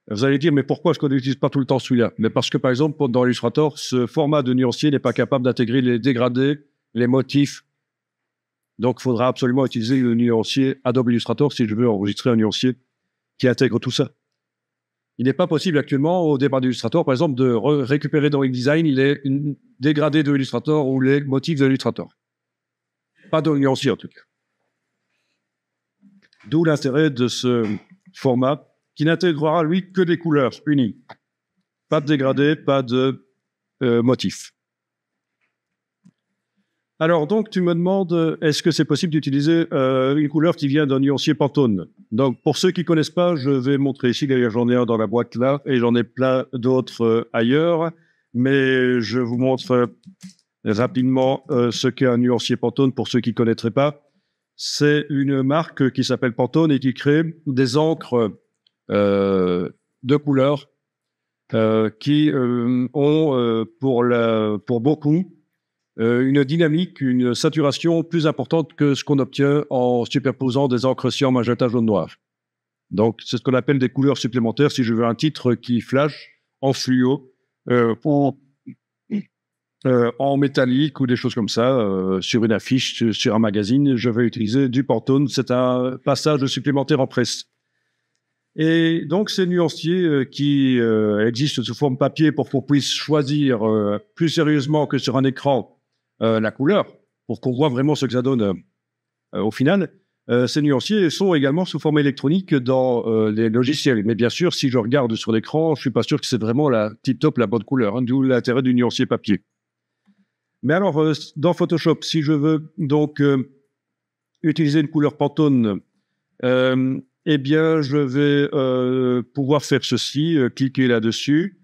Vous allez dire, mais pourquoi est-ce qu'on n'utilise pas tout le temps celui-là? Mais parce que, par exemple, dans Illustrator, ce format de nuancier n'est pas capable d'intégrer les dégradés, les motifs. Donc, il faudra absolument utiliser le nuancier Adobe Illustrator si je veux enregistrer un nuancier qui intègre tout ça. Il n'est pas possible actuellement, au départ d'Illustrator, par exemple, de récupérer dans InDesign les dégradés de Illustrator ou les motifs de Illustrator. Pas de nuancier, en tout cas. D'où l'intérêt de ce format qui n'intégrera, lui, que des couleurs unies. Pas de dégradés, pas de motifs. Alors, donc, tu me demandes, est-ce que c'est possible d'utiliser une couleur qui vient d'un nuancier Pantone? Donc, pour ceux qui ne connaissent pas, je vais montrer ici, d'ailleurs, j'en ai un dans la boîte là, et j'en ai plein d'autres ailleurs, mais je vous montre rapidement ce qu'est un nuancier Pantone pour ceux qui ne connaîtraient pas. C'est une marque qui s'appelle Pantone et qui crée des encres de couleurs qui ont, pour beaucoup, une dynamique, une saturation plus importante que ce qu'on obtient en superposant des encres cyan, magenta, jaune, noir. Donc, c'est ce qu'on appelle des couleurs supplémentaires. Si je veux un titre qui flash en fluo, en métallique ou des choses comme ça, sur une affiche, sur un magazine, je vais utiliser du Pantone. C'est un passage supplémentaire en presse. Et donc, ces nuanciers qui existent sous forme papier pour qu'on puisse choisir plus sérieusement que sur un écran la couleur, pour qu'on voit vraiment ce que ça donne au final. Ces nuanciers sont également sous forme électronique dans les logiciels. Mais bien sûr, si je regarde sur l'écran, je suis pas sûr que c'est vraiment la tip-top, la bonne couleur, hein, d'où l'intérêt du nuancier papier. Mais alors, dans Photoshop, si je veux donc utiliser une couleur Pantone, eh bien, je vais pouvoir faire ceci, cliquer là-dessus,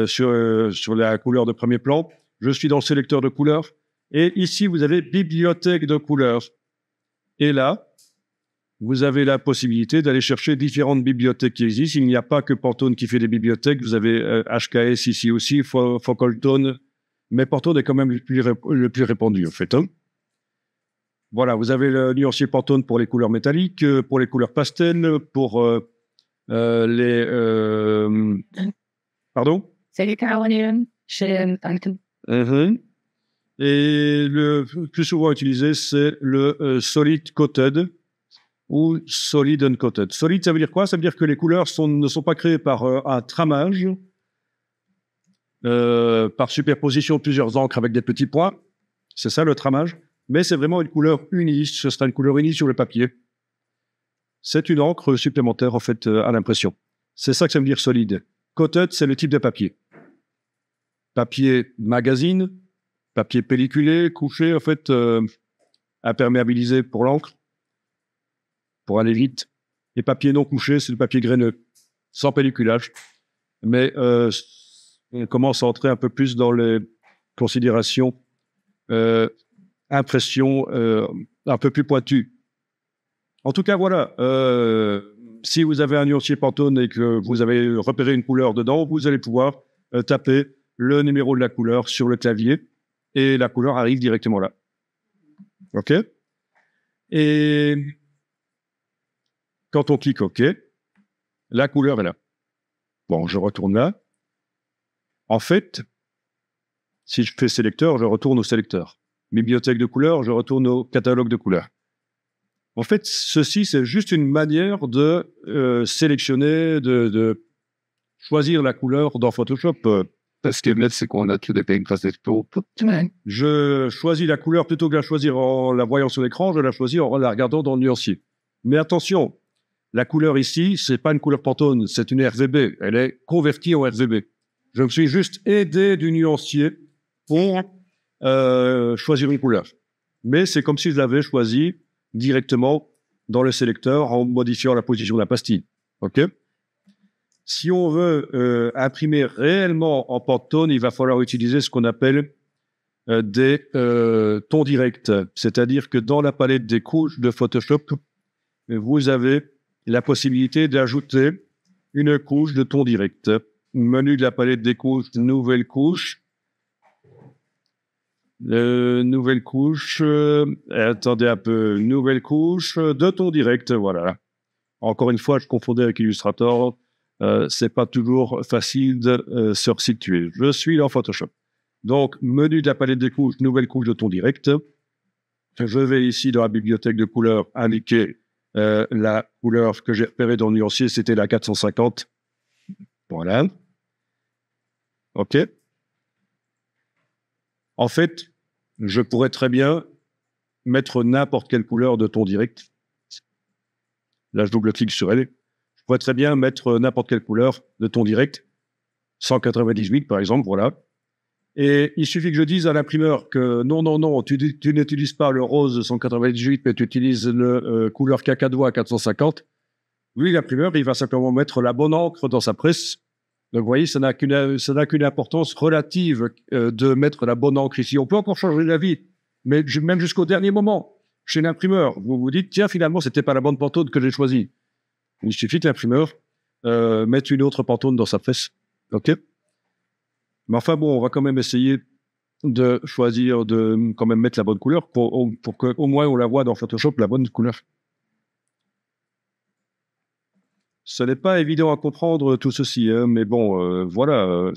sur la couleur de premier plan. Je suis dans le sélecteur de couleurs. Et ici, vous avez bibliothèque de couleurs. Et là, vous avez la possibilité d'aller chercher différentes bibliothèques qui existent. Il n'y a pas que Pantone qui fait des bibliothèques. Vous avez HKS ici aussi, Focal Tone, mais Pantone est quand même le plus répandu, en fait. Hein. Voilà, vous avez le nuancier Pantone pour les couleurs métalliques, pour les couleurs pastel, pour les... Pardon? C'est les Carolines chez Pantone. Et le plus souvent utilisé, c'est le Solid Coated ou Solid Uncoated. Solid, ça veut dire quoi? Ça veut dire que les couleurs ne sont pas créées par un tramage, par superposition de plusieurs encres avec des petits points. C'est ça le tramage. Mais c'est vraiment une couleur unie. Ce sera une couleur unie sur le papier. C'est une encre supplémentaire, en fait, à l'impression. C'est ça que ça veut dire solide. Coated, c'est le type de papier. Papier magazine, papier pelliculé, couché, en fait, imperméabilisé pour l'encre, pour aller vite. Et papier non couché, c'est le papier graineux, sans pelliculage. Mais on commence à entrer un peu plus dans les considérations impression un peu plus pointue. En tout cas, voilà. Si vous avez un nuancier Pantone et que vous avez repéré une couleur dedans, vous allez pouvoir taper le numéro de la couleur sur le clavier et la couleur arrive directement là. OK? Et quand on clique OK, la couleur est là. Bon, je retourne là. En fait, si je fais sélecteur, je retourne au sélecteur. Bibliothèque de couleurs, je retourne au catalogue de couleurs. En fait, ceci, c'est juste une manière de sélectionner, de choisir la couleur dans Photoshop. Parce que là, c'est qu'on a tout des pays face pour. Je choisis la couleur plutôt que de la choisir en la voyant sur l'écran, je la choisis en la regardant dans le nuancier. Mais attention, la couleur ici, c'est pas une couleur Pantone, c'est une RGB. Elle est convertie en RGB. Je me suis juste aidé du nuancier pour choisir une couleur. Mais c'est comme si je l'avais choisi directement dans le sélecteur en modifiant la position de la pastille. OK? Si on veut imprimer réellement en Pantone, il va falloir utiliser ce qu'on appelle des tons directs. C'est-à-dire que dans la palette des couches de Photoshop, vous avez la possibilité d'ajouter une couche de ton direct. Menu de la palette des couches, nouvelle couche. Nouvelle couche, attendez un peu, nouvelle couche de ton direct, voilà. Encore une fois, je confondais avec Illustrator, c'est pas toujours facile de se resituer. Je suis dans Photoshop. Donc, menu de la palette des couches, nouvelle couche de ton direct. Je vais ici dans la bibliothèque de couleurs indiquer la couleur que j'ai repérée dans le nuancier, c'était la 450. Voilà. OK. En fait, je pourrais très bien mettre n'importe quelle couleur de ton direct. Là, je double-clique sur elle. Je pourrais très bien mettre n'importe quelle couleur de ton direct. 198, par exemple, voilà. Et il suffit que je dise à l'imprimeur que non, tu n'utilises pas le rose 198, mais tu utilises le couleur cacadois 450. Lui, l'imprimeur, il va simplement mettre la bonne encre dans sa presse. Donc, vous voyez, ça n'a qu'une importance relative de mettre la bonne encre ici. On peut encore changer d'avis, mais même jusqu'au dernier moment, chez l'imprimeur, vous vous dites, tiens, finalement, c'était pas la bonne Pantone que j'ai choisie. Il suffit que l'imprimeur mette une autre Pantone dans sa presse. OK? Mais enfin, bon, on va quand même essayer de choisir, de quand même mettre la bonne couleur pour qu'au moins on la voit dans Photoshop, la bonne couleur. Ce n'est pas évident à comprendre tout ceci, hein, mais bon, voilà.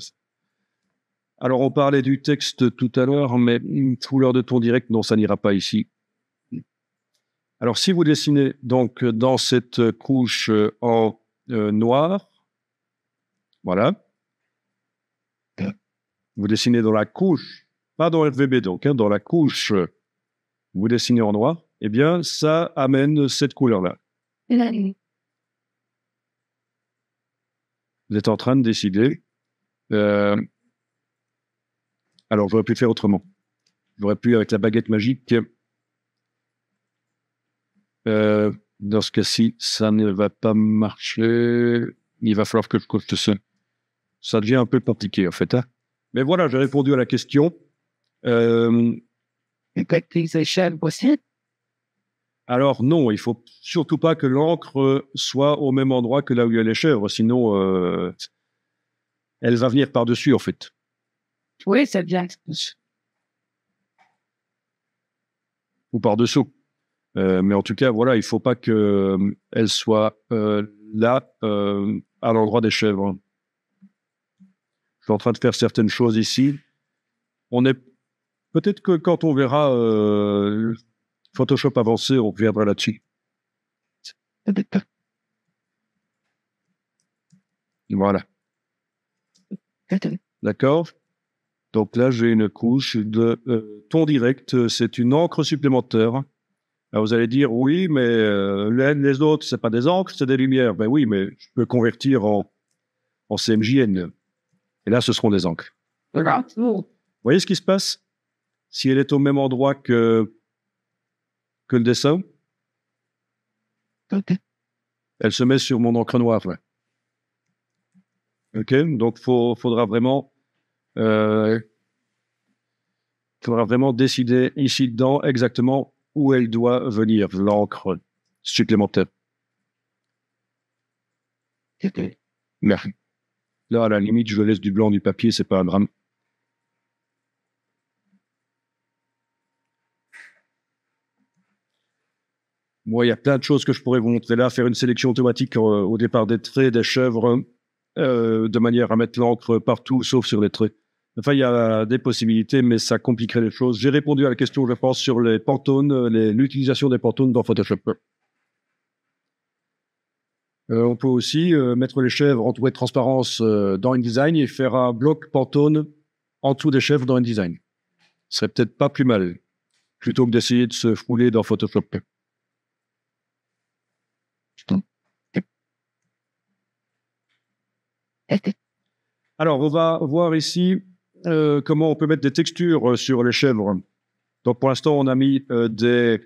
Alors, on parlait du texte tout à l'heure, mais couleur de ton direct, non, ça n'ira pas ici. Alors, si vous dessinez donc dans cette couche en noir, voilà. Vous dessinez dans la couche, pas dans RVB donc, hein, dans la couche, vous dessinez en noir, eh bien, ça amène cette couleur-là. Vous êtes en train de décider. Alors, j'aurais pu faire autrement. J'aurais pu, avec la baguette magique, dans ce cas-ci, ça ne va pas marcher. Il va falloir que je coche ça. Ça devient un peu compliqué, en fait. Hein. Mais voilà, j'ai répondu à la question. Alors non, il faut surtout pas que l'encre soit au même endroit que là où il y a les chèvres, sinon elle va venir par-dessus en fait. Oui, c'est bien. Ou par-dessous. Mais en tout cas, voilà, il ne faut pas qu'elle soit là, à l'endroit des chèvres. Je suis en train de faire certaines choses ici. Peut-être que quand on verra Photoshop avancé, on reviendra là-dessus. Voilà. D'accord. Donc là, j'ai une couche de ton direct. C'est une encre supplémentaire. Alors vous allez dire, oui, mais les autres, c'est pas des encres, c'est des lumières. Ben oui, mais je peux convertir en CMJN. Et là, ce seront des encres. Vous voyez ce qui se passe? Si elle est au même endroit que le dessin, elle se met sur mon encre noire. Là. OK? Donc, faudra vraiment décider ici dedans exactement où elle doit venir, l'encre supplémentaire. Merci. Là, à la limite, je laisse du blanc du papier, c'est pas un drame. Moi, il y a plein de choses que je pourrais vous montrer là, faire une sélection automatique au départ des traits, des chèvres, de manière à mettre l'encre partout, sauf sur les traits. Enfin, il y a des possibilités, mais ça compliquerait les choses. J'ai répondu à la question, je pense, sur les Pantones, l'utilisation des Pantones dans Photoshop. On peut aussi mettre les chèvres entourées de transparence dans InDesign et faire un bloc Pantone en dessous des chèvres dans InDesign. Ce serait peut-être pas plus mal, plutôt que d'essayer de se fouler dans Photoshop. Alors, on va voir ici comment on peut mettre des textures sur les chèvres. Donc, pour l'instant, on a mis des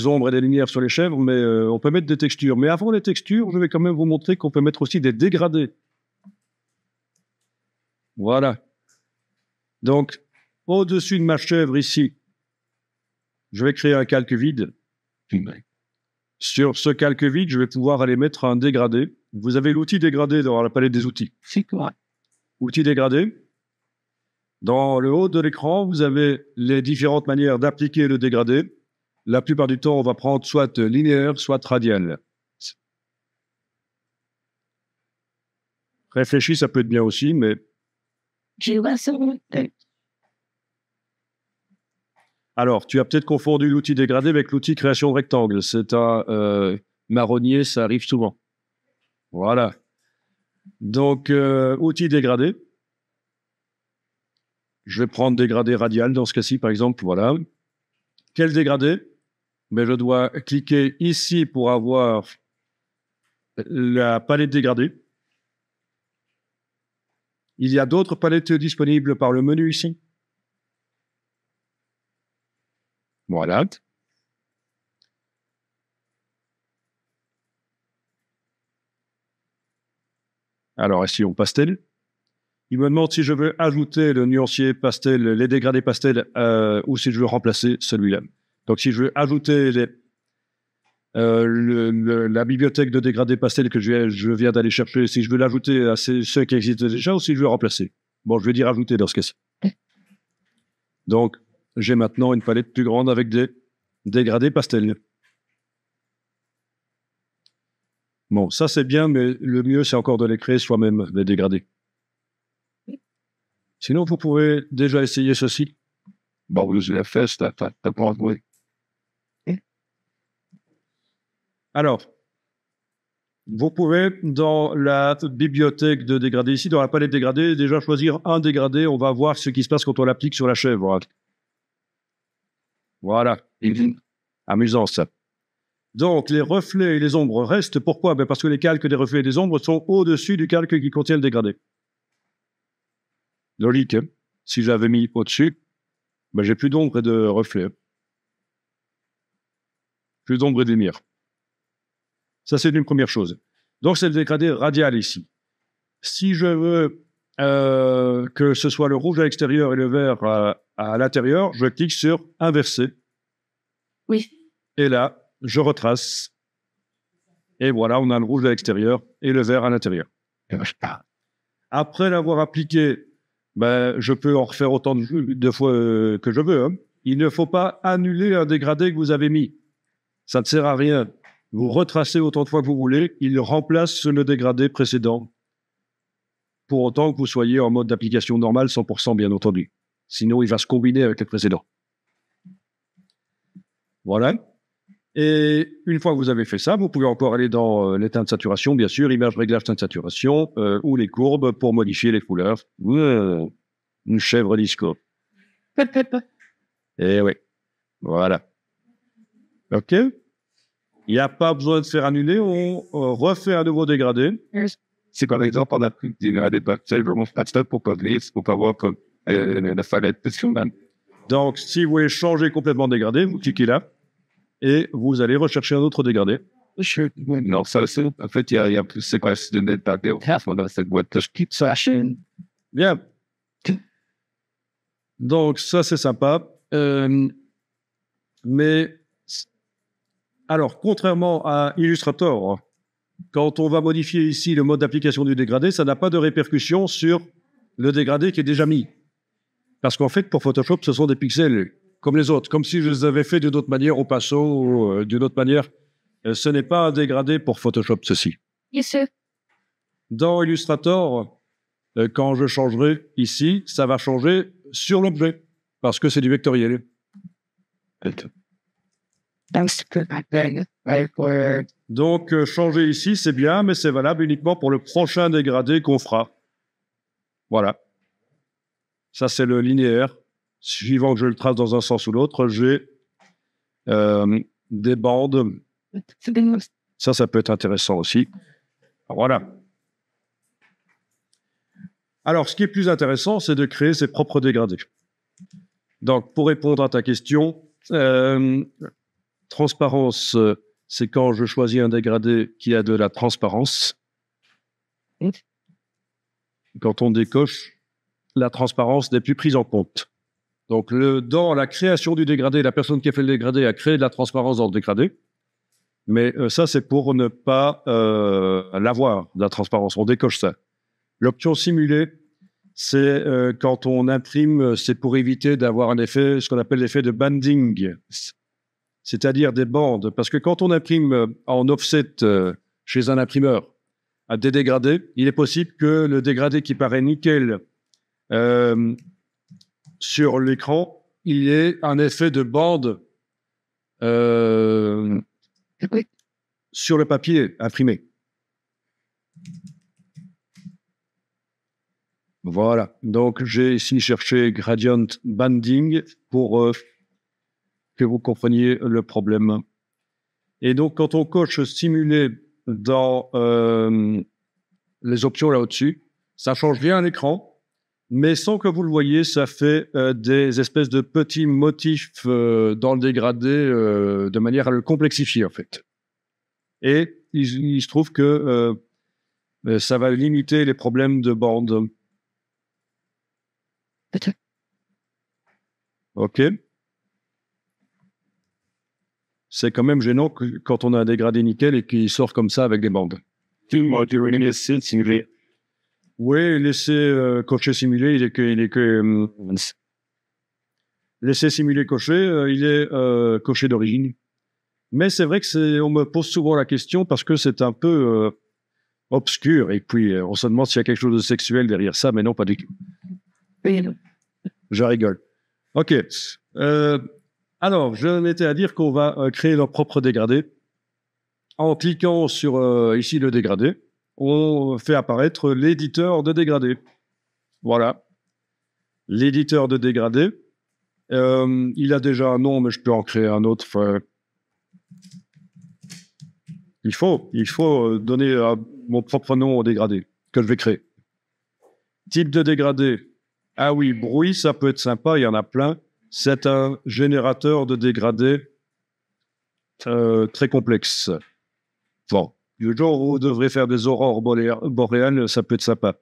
ombres et des lumières sur les chèvres, mais on peut mettre des textures. Mais avant les textures, je vais quand même vous montrer qu'on peut mettre aussi des dégradés. Voilà. Donc, au-dessus de ma chèvre ici, je vais créer un calque vide. Sur ce calque vide, je vais pouvoir aller mettre un dégradé. Vous avez l'outil dégradé dans la palette des outils. C'est quoi? Outil dégradé. Dans le haut de l'écran, vous avez les différentes manières d'appliquer le dégradé. La plupart du temps, on va prendre soit linéaire, soit radial. Réfléchi, ça peut être bien aussi, mais... Alors, tu as peut-être confondu l'outil dégradé avec l'outil création de rectangle. C'est un marronnier, ça arrive souvent. Voilà. Donc, outil dégradé. Je vais prendre dégradé radial dans ce cas-ci, par exemple. Voilà. Quel dégradé? Mais je dois cliquer ici pour avoir la palette dégradée. Il y a d'autres palettes disponibles par le menu ici. Voilà. Alors, ici, on pastel. Il me demande si je veux ajouter le nuancier pastel, les dégradés pastel, ou si je veux remplacer celui-là. Donc, si je veux ajouter la bibliothèque de dégradés pastel que je viens d'aller chercher, si je veux l'ajouter à ceux qui existent déjà, ou si je veux remplacer. Bon, je vais dire ajouter dans ce cas-ci. Donc, j'ai maintenant une palette plus grande avec des dégradés pastel. Bon, ça c'est bien, mais le mieux c'est encore de les créer soi-même, les dégradés. Sinon, vous pouvez déjà essayer ceci. Bon, je l'ai fait, c'est pas oui. Alors, vous pouvez, dans la bibliothèque de dégradés ici, dans la palette dégradés, déjà choisir un dégradé. On va voir ce qui se passe quand on l'applique sur la chèvre. Voilà. Amusant, ça. Donc, les reflets et les ombres restent. Pourquoi? Ben parce que les calques des reflets et des ombres sont au-dessus du calque qui contient le dégradé. Logique. Hein? Si j'avais mis au-dessus, ben j'ai plus d'ombre et de reflets. Plus d'ombre et de lumière. Ça, c'est une première chose. Donc, c'est le dégradé radial ici. Si je veux que ce soit le rouge à l'extérieur et le vert à l'intérieur, je clique sur inverser. Oui. Et là, je retrace. Et voilà, on a le rouge à l'extérieur et le vert à l'intérieur. Après l'avoir appliqué, ben, je peux en refaire autant de fois que je veux. Hein. Il ne faut pas annuler un dégradé que vous avez mis. Ça ne sert à rien. Vous retracez autant de fois que vous voulez, il remplace le dégradé précédent. Pour autant que vous soyez en mode d'application normale, 100% bien entendu. Sinon, il va se combiner avec le précédent. Voilà. Et une fois que vous avez fait ça, vous pouvez encore aller dans les teintes de saturation, bien sûr, image réglage teinte de saturation, ou les courbes pour modifier les couleurs. Une chèvre disco. Et oui. Voilà. OK. Il n'y a pas besoin de faire annuler, on refait un nouveau dégradé. Si par exemple, on a pris des dégradés partiels vraiment faciles pour pas voir comme la palette de Donc, si vous voulez changer complètement de dégradé, vous cliquez là et vous allez rechercher un autre dégradé. Non, ça, c'est, en fait, il y a plus, c'est pas de net dégradé dans cette boîte. Je quitte ça. Bien. Donc, ça, c'est sympa. Mais, alors, contrairement à Illustrator, quand on va modifier ici le mode d'application du dégradé, ça n'a pas de répercussion sur le dégradé qui est déjà mis. Parce qu'en fait, pour Photoshop, ce sont des pixels comme les autres, comme si je les avais fait d'une autre manière au pinceau ou d'une autre manière. Ce n'est pas un dégradé pour Photoshop, ceci. Yes, Dans Illustrator, quand je changerai ici, ça va changer sur l'objet, parce que c'est du vectoriel. Donc, changer ici, c'est bien, mais c'est valable uniquement pour le prochain dégradé qu'on fera. Voilà. Ça, c'est le linéaire. Suivant que je le trace dans un sens ou l'autre, j'ai des bandes. Ça peut être intéressant aussi. Voilà. Alors, ce qui est plus intéressant, c'est de créer ses propres dégradés. Donc, pour répondre à ta question, transparence, c'est quand je choisis un dégradé qui a de la transparence. Quand on décoche, la transparence n'est plus prise en compte. Donc, dans la création du dégradé, la personne qui a fait le dégradé a créé de la transparence dans le dégradé. Mais ça, c'est pour ne pas l'avoir, la transparence. On décoche ça. L'option simulée, c'est quand on imprime, c'est pour éviter d'avoir un effet, ce qu'on appelle l'effet de banding, c'est-à-dire des bandes. Parce que quand on imprime en offset chez un imprimeur à des dégradés, il est possible que le dégradé qui paraît nickel sur l'écran, il y ait un effet de bande sur le papier imprimé. Voilà. Donc, j'ai ici cherché Gradient Banding pour que vous compreniez le problème. Et donc, quand on coche Simuler dans les options là au-dessus, ça change rien à l'écran, mais sans que vous le voyez, ça fait des espèces de petits motifs dans le dégradé de manière à le complexifier, en fait. Et il se trouve que ça va limiter les problèmes de bande. OK. C'est quand même gênant quand on a un dégradé nickel et qu'il sort comme ça avec des bandes. Oui, laisser cocher simulé, laisser simuler cocher, il est coché d'origine. Mais c'est vrai que on me pose souvent la question parce que c'est un peu obscur. Et puis, on se demande s'il y a quelque chose de sexuel derrière ça, mais non, pas du tout. Je rigole. OK. Alors, je m'étais à dire qu'on va créer notre propre dégradé. En cliquant sur ici le dégradé, on fait apparaître l'éditeur de dégradé. Voilà. L'éditeur de dégradé. Il a déjà un nom, mais je peux en créer un autre. Il faut donner mon propre nom au dégradé que je vais créer. Type de dégradé. Ah oui, bruit, ça peut être sympa, il y en a plein. C'est un générateur de dégradé très complexe. Bon, le jour où vous devrez faire des aurores boréales, ça peut être sympa.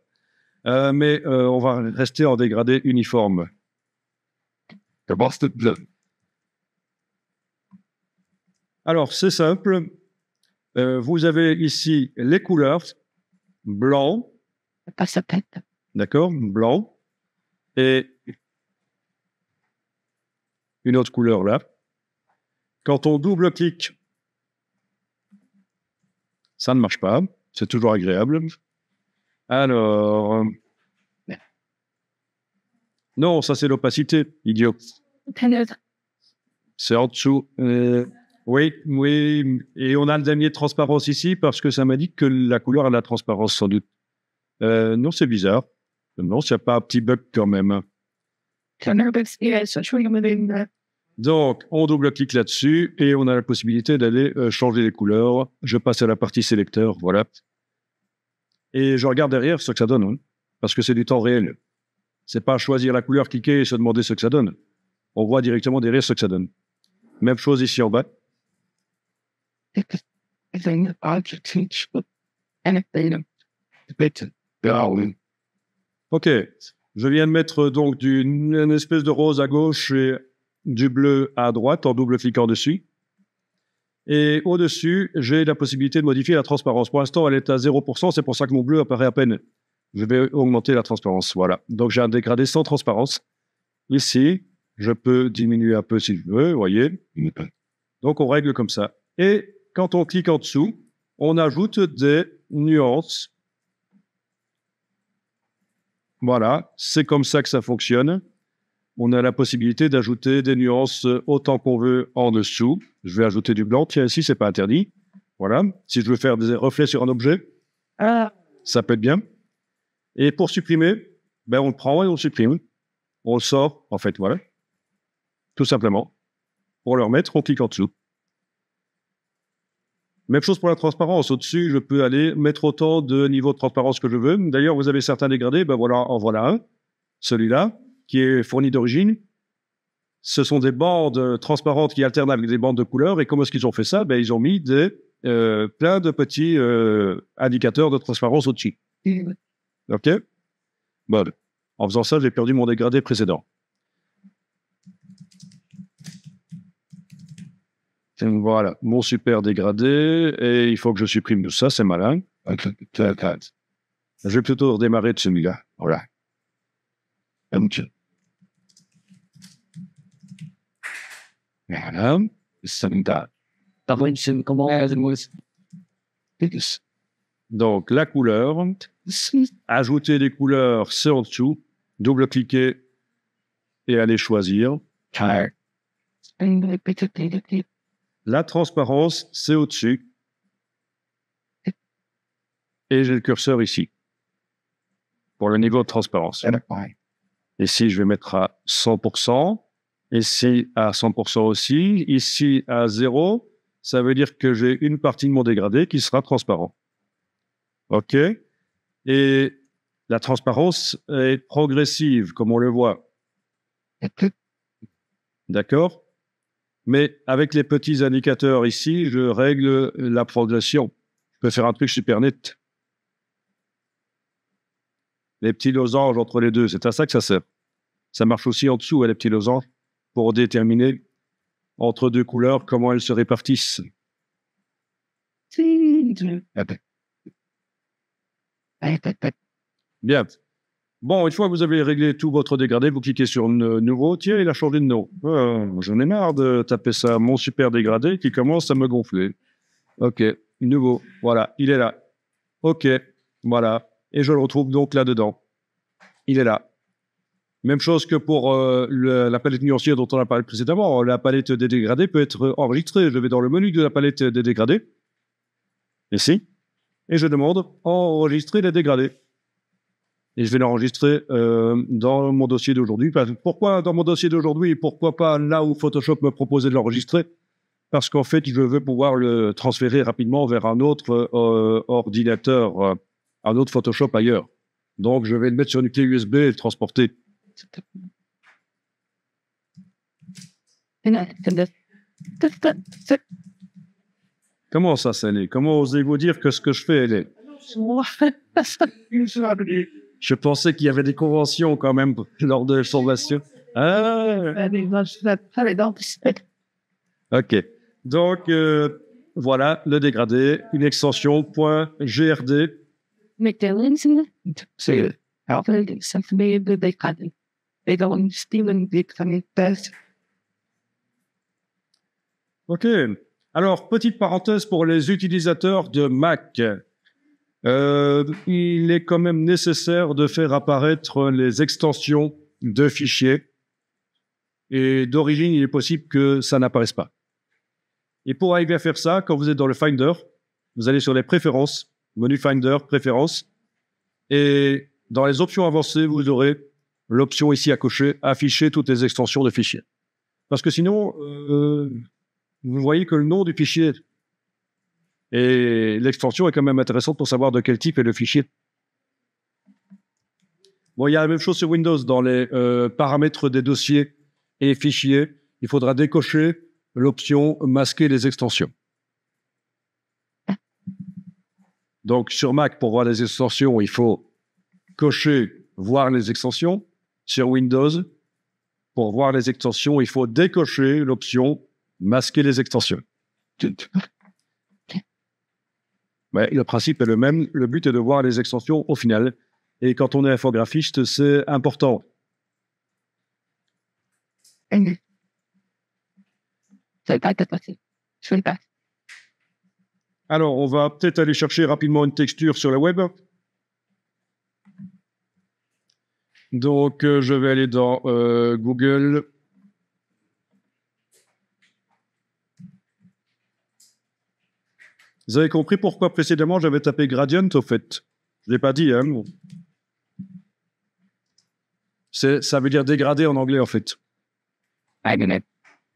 Mais on va rester en dégradé uniforme. Alors, c'est simple. Vous avez ici les couleurs, blanc, Pas sa tête. D'accord, blanc. Et une autre couleur là. Quand on double-clique, ça ne marche pas. C'est toujours agréable. Alors... Non, ça c'est l'opacité, idiot. C'est en dessous. Oui, oui. Et on a le damier de transparence ici parce que ça m'indique que la couleur a la transparence sans doute. Non, c'est bizarre. Non, s'il n'y a pas un petit bug quand même. Donc, on double-clique là-dessus et on a la possibilité d'aller changer les couleurs. Je passe à la partie sélecteur, voilà. Et je regarde derrière ce que ça donne, hein, parce que c'est du temps réel. C'est pas choisir la couleur, cliquer et se demander ce que ça donne. On voit directement derrière ce que ça donne. Même chose ici en bas. Ok, je viens de mettre donc une espèce de rose à gauche et du bleu à droite en double-cliquant dessus. Et au-dessus, j'ai la possibilité de modifier la transparence. Pour l'instant, elle est à 0%, c'est pour ça que mon bleu apparaît à peine. Je vais augmenter la transparence, voilà. Donc j'ai un dégradé sans transparence. Ici, je peux diminuer un peu si je veux, vous voyez. Donc on règle comme ça. Et quand on clique en dessous, on ajoute des nuances. Voilà, c'est comme ça que ça fonctionne. On a la possibilité d'ajouter des nuances autant qu'on veut en dessous. Je vais ajouter du blanc. Tiens, ici, c'est pas interdit. Voilà. Si je veux faire des reflets sur un objet, ça peut être bien. Et pour supprimer, ben on le prend et on le supprime. On le sort, en fait, voilà. Tout simplement. Pour le remettre, on clique en dessous. Même chose pour la transparence. Au-dessus, je peux aller mettre autant de niveaux de transparence que je veux. D'ailleurs, vous avez certains dégradés. Ben voilà, en voilà un. Celui-là, qui est fourni d'origine. Ce sont des bandes transparentes qui alternent avec des bandes de couleurs. Et comment est-ce qu'ils ont fait ça? Ben, ils ont mis plein de petits indicateurs de transparence au-dessus. OK? Bon. En faisant ça, j'ai perdu mon dégradé précédent. Voilà, mon super dégradé. Et il faut que je supprime tout ça, c'est malin. Je vais plutôt redémarrer de celui-là. Voilà. Voilà. Donc, la couleur. Ajouter des couleurs, c'est en dessous. Double-cliquer et aller choisir. La transparence, c'est au-dessus. Et j'ai le curseur ici. Pour le niveau de transparence. Ici, je vais mettre à 100%. Ici, à 100% aussi. Ici, à 0. Ça veut dire que j'ai une partie de mon dégradé qui sera transparent. OK? Et la transparence est progressive, comme on le voit. D'accord? Mais avec les petits indicateurs ici, je règle la progression. Je peux faire un truc super net. Les petits losanges entre les deux, c'est à ça que ça sert. Ça marche aussi en dessous, les petits losanges, pour déterminer entre deux couleurs comment elles se répartissent. Bien. Bon, une fois que vous avez réglé tout votre dégradé, vous cliquez sur Nouveau. Tiens, il a changé de nom. J'en ai marre de taper ça, mon super dégradé, qui commence à me gonfler. OK, Nouveau. Voilà, il est là. OK, voilà. Et je le retrouve donc là-dedans. Il est là. Même chose que pour la palette nuancière dont on a parlé précédemment. La palette des dégradés peut être enregistrée. Je vais dans le menu de la palette des dégradés. Ici. Et je demande enregistrer les dégradés. Et je vais l'enregistrer dans mon dossier d'aujourd'hui. Pourquoi dans mon dossier d'aujourd'hui et pourquoi pas là où Photoshop me proposait de l'enregistrer? Parce qu'en fait, je veux pouvoir le transférer rapidement vers un autre ordinateur, un autre Photoshop ailleurs. Donc, je vais le mettre sur une clé USB et le transporter. Comment ça, c'est laid? Comment osez-vous dire que ce que je fais est laid? Je pensais qu'il y avait des conventions quand même lors de la formation. OK. Donc, voilà le dégradé, une extension .grd McDonald's, c'est ça fait des cadres. Et donc, Steven dit que ça m'intéresse. OK. Alors, petite parenthèse pour les utilisateurs de Mac. Il est quand même nécessaire de faire apparaître les extensions de fichiers. Et d'origine, il est possible que ça n'apparaisse pas. Et pour arriver à faire ça, quand vous êtes dans le Finder, vous allez sur les préférences, menu Finder, préférences, et dans les options avancées, vous aurez l'option ici à cocher, afficher toutes les extensions de fichiers. Parce que sinon, vous voyez que le nom du fichier et l'extension est quand même intéressante pour savoir de quel type est le fichier. Bon, il y a la même chose sur Windows. Dans les paramètres des dossiers et fichiers, il faudra décocher l'option masquer les extensions. Donc, sur Mac, pour voir les extensions, il faut cocher voir les extensions. Sur Windows, pour voir les extensions, il faut décocher l'option masquer les extensions. Ouais, le principe est le même. Le but est de voir les extensions au final. Et quand on est infographiste, c'est important. Alors, on va peut-être aller chercher rapidement une texture sur le web. Donc, je vais aller dans Google. Vous avez compris pourquoi précédemment j'avais tapé gradient, au fait? Je ne l'ai pas dit, hein. Ça veut dire dégradé en anglais, en fait.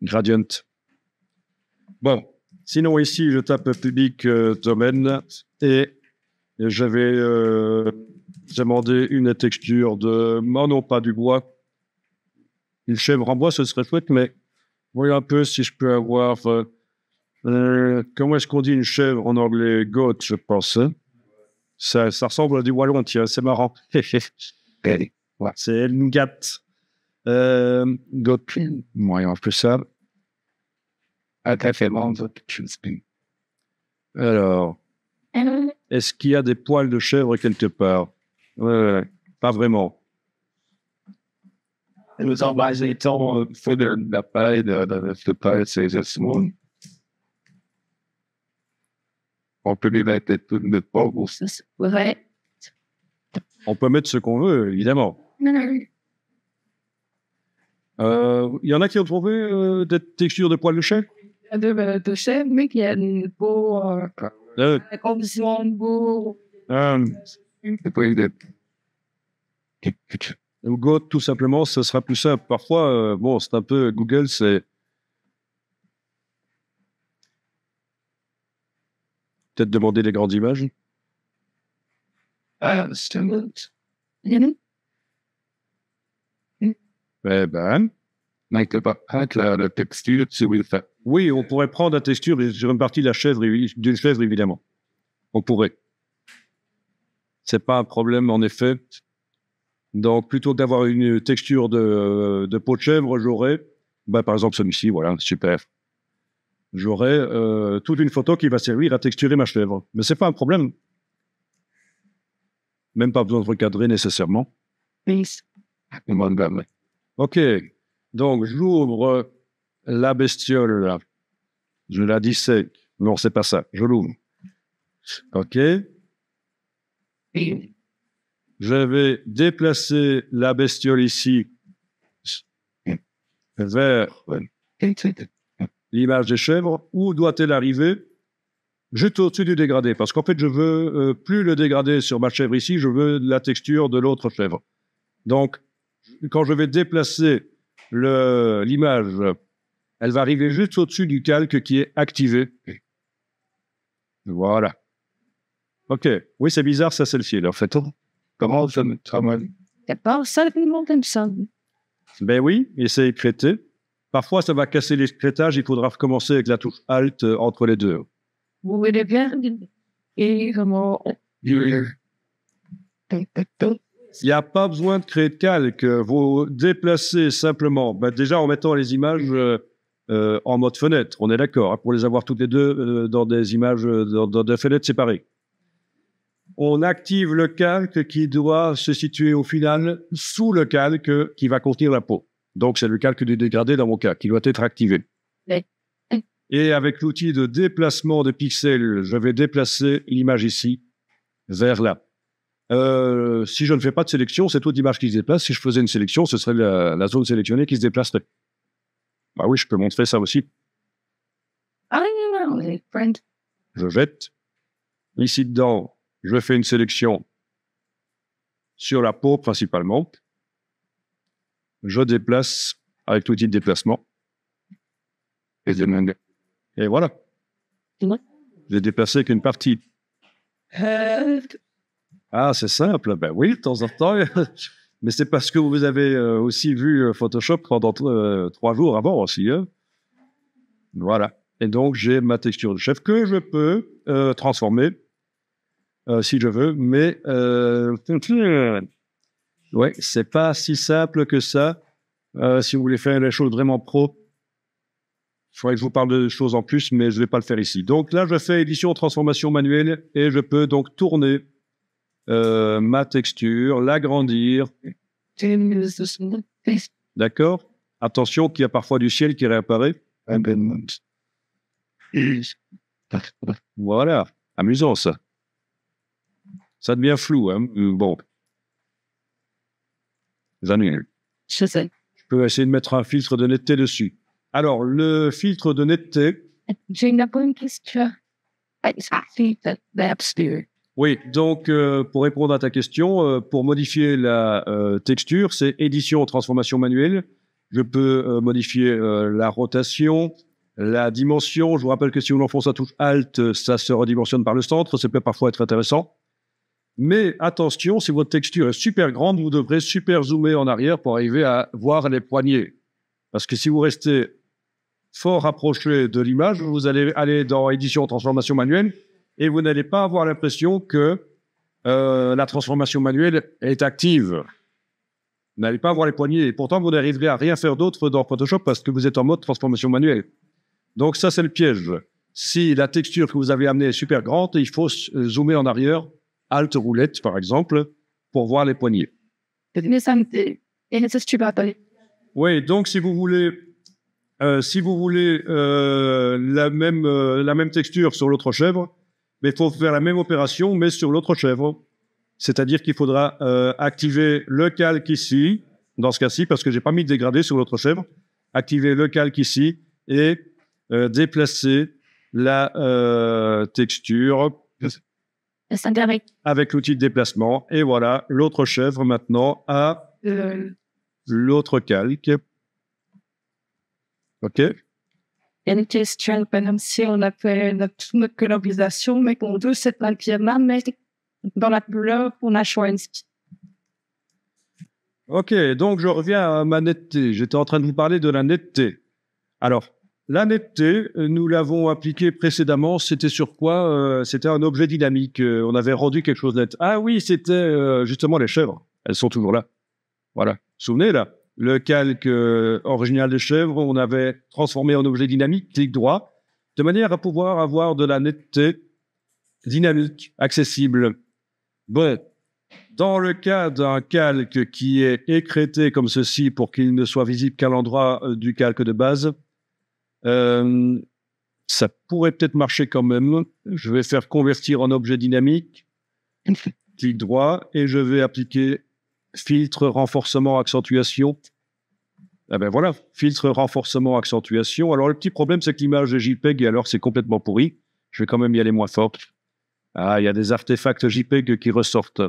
Gradient. Bon. Sinon, ici, je tape public domaine et je vais demander une texture de... non, pas du bois. Une chèvre en bois, ce serait chouette, mais voyons un peu si je peux avoir... comment est-ce qu'on dit une chèvre en anglais? Goat, je pense. Hein? Ça ressemble à du wallon, tiens, c'est marrant. C'est une gat. Goat, voyons un peu ça. Alors, est-ce qu'il y a des poils de chèvre quelque part? Pas vraiment. Nous avons fait de la paille de ces mots. On peut lui mettre tout de pauvre. On peut mettre ce qu'on veut, évidemment. Il y en a qui ont trouvé des textures de poils de chèvre? De chèvre, mais qui a des beaux conditions beaux. Ou Goat, tout simplement, ce sera plus simple. Parfois, bon, c'est un peu Google, c'est peut-être demander des grandes images. Eh ben, la texture, si vous le faites. oui, on pourrait prendre la texture sur une partie de la chèvre, d'une chèvre, évidemment. On pourrait. C'est pas un problème, en effet. Donc, plutôt que d'avoir une texture de peau de chèvre, j'aurais, par exemple, celui-ci, voilà, super. J'aurais toute une photo qui va servir à texturer ma chèvre. Mais c'est pas un problème. Même pas besoin de recadrer nécessairement. OK. Donc, j'ouvre la bestiole, là. Je la dissèque. Non, c'est pas ça. Je l'ouvre. OK. Je vais déplacer la bestiole ici vers l'image des chèvres. Où doit-elle arriver? Juste au-dessus du dégradé. Parce qu'en fait, je veux plus le dégradé sur ma chèvre ici, je veux la texture de l'autre chèvre. Donc, quand je vais déplacer l'image, elle va arriver juste au-dessus du calque qui est activé. Voilà. OK. Oui, c'est bizarre, ça, c'est le ciel, en fait. Comment ça me travaille? C'est pas simplement comme ça. Ben oui, et c'est écrété. Parfois, ça va casser l'écrétage, il faudra recommencer avec la touche Alt entre les deux. Vous voulez bien? Et comment... Il n'y a pas besoin de créer de calque. Vous déplacez simplement, déjà en mettant les images en mode fenêtre, on est d'accord, hein, pour les avoir toutes les deux dans des images, dans des fenêtres séparées. on active le calque qui doit se situer au final sous le calque qui va contenir la peau. Donc, c'est le calque du dégradé dans mon cas, qui doit être activé. Oui. Et avec l'outil de déplacement de pixels, je vais déplacer l'image ici vers là. Si je ne fais pas de sélection, c'est toute l'image qui se déplace. Si je faisais une sélection, ce serait la zone sélectionnée qui se déplacerait. Bah oui, je peux montrer ça aussi. Ah, oui, friend. Je jette. Ici dedans, je fais une sélection sur la peau principalement. Je déplace avec l'outil de déplacement. Et voilà. Ouais. J'ai déplacé qu'une partie. Ah, c'est simple. Ben oui, de temps en temps. Mais c'est parce que vous avez aussi vu Photoshop pendant 3 jours avant aussi. Hein. Voilà. Et donc, j'ai ma texture de chef que je peux transformer si je veux. Mais ouais, c'est pas si simple que ça. Si vous voulez faire les choses vraiment pro, il faudrait que je vous parle de choses en plus, mais je ne vais pas le faire ici. Donc là, je fais édition transformation manuelle et je peux donc tourner ma texture, l'agrandir. D'accord? Attention qu'il y a parfois du ciel qui réapparaît. Voilà. Amusant, ça. Ça devient flou, hein. Bon. J'annule. Je sais. Je peux essayer de mettre un filtre de netteté dessus. Alors, le filtre de netteté. J'ai une bonne question. Oui, donc pour répondre à ta question, pour modifier la texture, c'est édition transformation manuelle. Je peux modifier la rotation, la dimension. Je vous rappelle que si on enfonce la touche Alt, ça se redimensionne par le centre. Ça peut parfois être intéressant. Mais attention, si votre texture est super grande, vous devrez super zoomer en arrière pour arriver à voir les poignées. Parce que si vous restez fort rapproché de l'image, vous allez aller dans édition transformation manuelle et vous n'allez pas avoir l'impression que la transformation manuelle est active. Vous n'allez pas avoir les poignées et pourtant vous n'arriverez à rien faire d'autre dans Photoshop parce que vous êtes en mode transformation manuelle. Donc ça, c'est le piège. Si la texture que vous avez amenée est super grande, il faut zoomer en arrière, Alt roulette par exemple, pour voir les poignées. Oui, donc si vous voulez la même texture sur l'autre chèvre, mais il faut faire la même opération, mais sur l'autre chèvre. C'est-à-dire qu'il faudra activer le calque ici, dans ce cas-ci, parce que j'ai pas mis de dégradé sur l'autre chèvre. Activer le calque ici et déplacer la texture avec l'outil de déplacement. Et voilà, l'autre chèvre maintenant a l'autre calque. OK. Il y a une question, si on a fait notre colorisation, mais qu'on veut cette matière-là, mais dans la couleur qu'on a choisie. OK, donc je reviens à ma netteté. J'étais en train de vous parler de la netteté. Alors, la netteté, nous l'avons appliquée précédemment. C'était sur quoi? C'était un objet dynamique. On avait rendu quelque chose de net. Ah oui, c'était justement les chèvres. Elles sont toujours là. Voilà. Vous vous souvenez, là? Le calque original des chèvres, on avait transformé en objet dynamique, clic droit, de manière à pouvoir avoir de la netteté dynamique, accessible. Bon, dans le cas d'un calque qui est écrété comme ceci pour qu'il ne soit visible qu'à l'endroit du calque de base, ça pourrait peut-être marcher quand même. Je vais faire convertir en objet dynamique, clic droit, et je vais appliquer filtre, renforcement, accentuation. Ah ben voilà, filtre, renforcement, accentuation. Alors le petit problème, c'est que l'image est JPEG et alors c'est complètement pourri. Je vais quand même y aller moins fort. Ah, il y a des artefacts JPEG qui ressortent.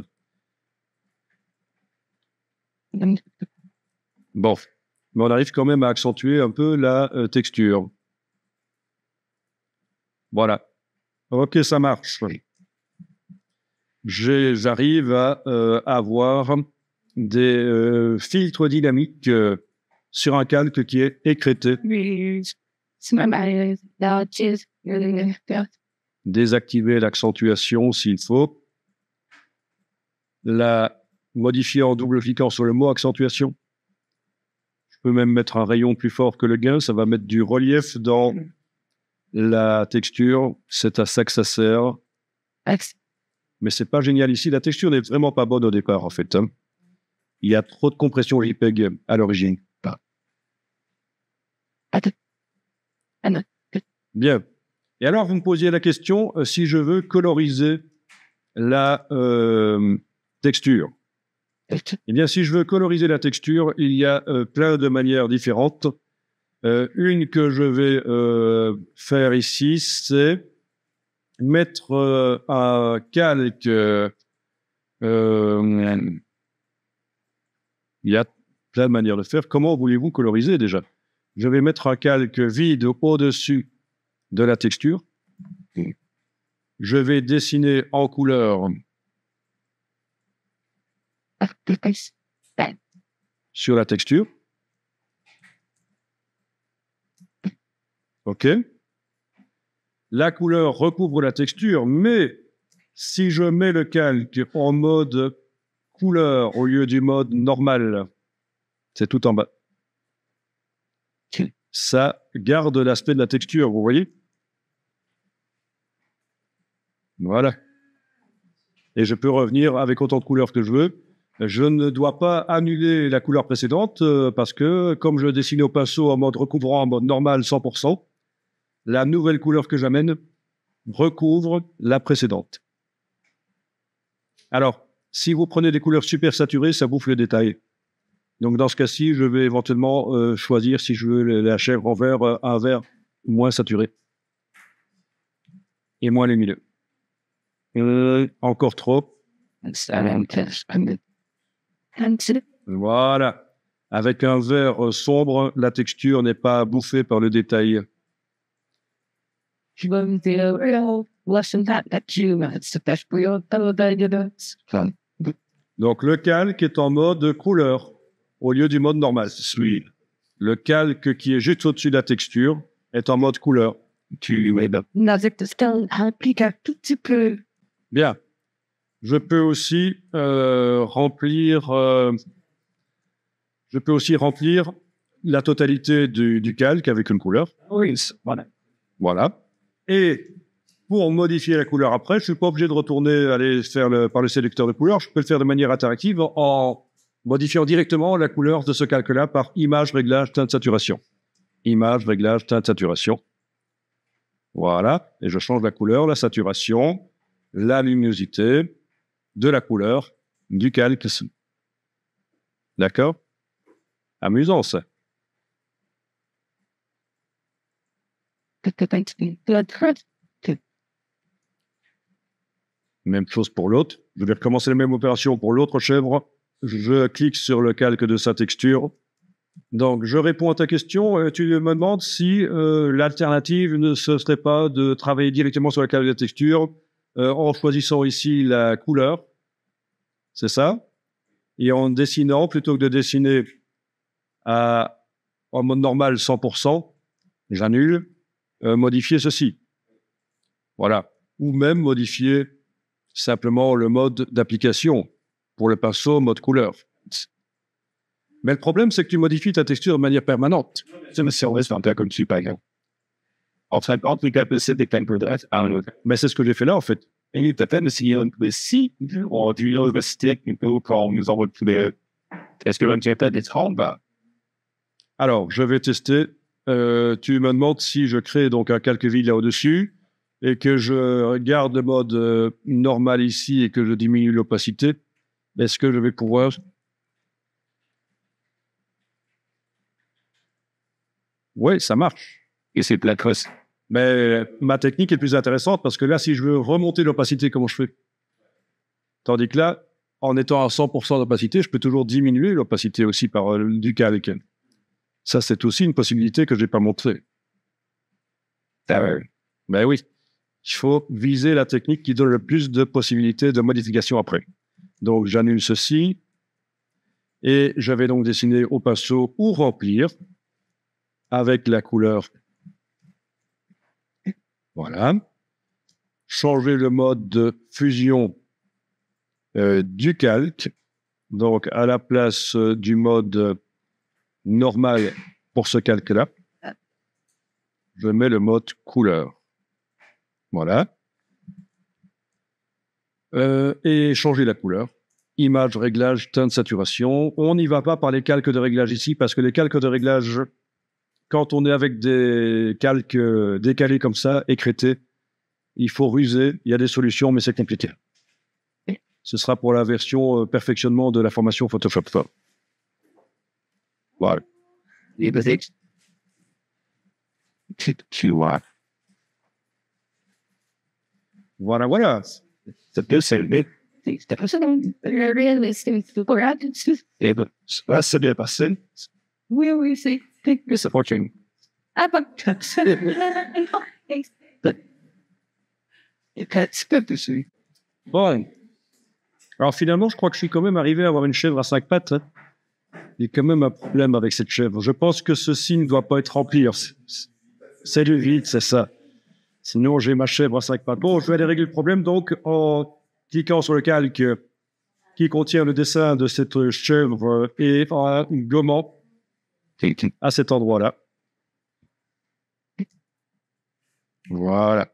Bon, mais on arrive quand même à accentuer un peu la texture. Voilà. Ok, ça marche. J'arrive à avoir des filtres dynamiques sur un calque qui est écrété. Désactiver l'accentuation s'il faut. La modifier en double-cliquant sur le mot accentuation. Je peux même mettre un rayon plus fort que le gain. Ça va mettre du relief dans la texture. C'est à ça que ça sert. mais c'est pas génial ici. La texture n'est vraiment pas bonne au départ, en fait. Hein. Il y a trop de compression JPEG à l'origine. Bien. Et alors, vous me posiez la question si je veux coloriser la texture. Eh bien, si je veux coloriser la texture, il y a plein de manières différentes. Une que je vais faire ici, c'est mettre un calque. Il y a plein de manières de faire. Comment voulez-vous coloriser déjà? Je vais mettre un calque vide au-dessus de la texture. Je vais dessiner en couleur sur la texture. OK. La couleur recouvre la texture, mais si je mets le calque en mode couleur au lieu du mode normal, c'est tout en bas. Ça garde l'aspect de la texture, vous voyez? Voilà. Et je peux revenir avec autant de couleurs que je veux. Je ne dois pas annuler la couleur précédente parce que, comme je dessinais au pinceau en mode recouvrant, en mode normal 100%, la nouvelle couleur que j'amène recouvre la précédente. Alors, si vous prenez des couleurs super saturées, ça bouffe le détail. Donc, dans ce cas-ci, je vais éventuellement choisir si je veux la chair en vert, un vert moins saturé et moins lumineux. Encore trop. Voilà. Avec un vert sombre, la texture n'est pas bouffée par le détail. Donc, le calque est en mode couleur au lieu du mode normal. Le calque qui est juste au-dessus de la texture est en mode couleur. Implique un tout petit peu. Bien. Je peux aussi remplir la totalité du calque avec une couleur. Oui, Voilà. Et pour modifier la couleur après, je suis pas obligé de retourner, aller faire par le sélecteur de couleurs. Je peux le faire de manière interactive en modifiant directement la couleur de ce calque-là par image, réglage, teinte, saturation. Image, réglage, teinte, saturation. Voilà. Et je change la couleur, la saturation, la luminosité de la couleur du calque. D'accord? Amusant, ça. Même chose pour l'autre. Je vais recommencer la même opération pour l'autre chèvre. Je clique sur le calque de sa texture. Donc, je réponds à ta question. Tu me demandes si l'alternative ne ce serait pas de travailler directement sur le calque de texture en choisissant ici la couleur. C'est ça? Et en dessinant, plutôt que de dessiner en mode normal 100%, j'annule, modifier ceci. Voilà. Ou même modifier simplement le mode d'application pour le pinceau mode couleur. Mais le problème, c'est que tu modifies ta texture de manière permanente. C'est comme tu parles. En fait, Mais c'est ce que j'ai fait là, en fait. Et peut-être si si on dit le stick un peu quand nous avons est-ce que l'on tient pas des trombles? Alors, je vais tester. Tu me demandes si je crée donc un calque vide là au-dessus et que je garde le mode normal ici et que je diminue l'opacité. Est-ce que je vais pouvoir... Oui, ça marche. Et c'est plein de choses. Mais ma technique est plus intéressante parce que là, si je veux remonter l'opacité, comment je fais? Tandis que là, en étant à 100% d'opacité, je peux toujours diminuer l'opacité aussi par du calque. Ça, c'est aussi une possibilité que je n'ai pas montrée. Ben oui, il faut viser la technique qui donne le plus de possibilités de modification après. Donc, j'annule ceci et je vais donc dessiner au pinceau ou remplir avec la couleur. Voilà. Changer le mode de fusion du calque. Donc, à la place du mode normal pour ce calque-là, je mets le mode couleur. Voilà. et changer la couleur. Image, réglage, teinte, saturation. On n'y va pas par les calques de réglage ici, parce que les calques de réglage, quand on est avec des calques décalés comme ça, écrêtés, il faut ruser. Il y a des solutions, mais c'est compliqué. Ce sera pour la version perfectionnement de la formation Photoshop. Voilà. Voilà, voilà. C'est bien, c'est le c'est bien passé. Oui, c'est. C'est fortune. Ah, bah, Bon. Alors finalement, je crois que je suis quand même arrivé à avoir une chèvre à 5 pattes. Hein. Il y a quand même un problème avec cette chèvre. Je pense que ceci ne doit pas être rempli. C'est du vide, c'est ça. Sinon, j'ai ma chèvre à 5 pattes. Bon, je vais aller régler le problème donc en cliquant sur le calque qui contient le dessin de cette chèvre et en gommant à cet endroit-là. Voilà.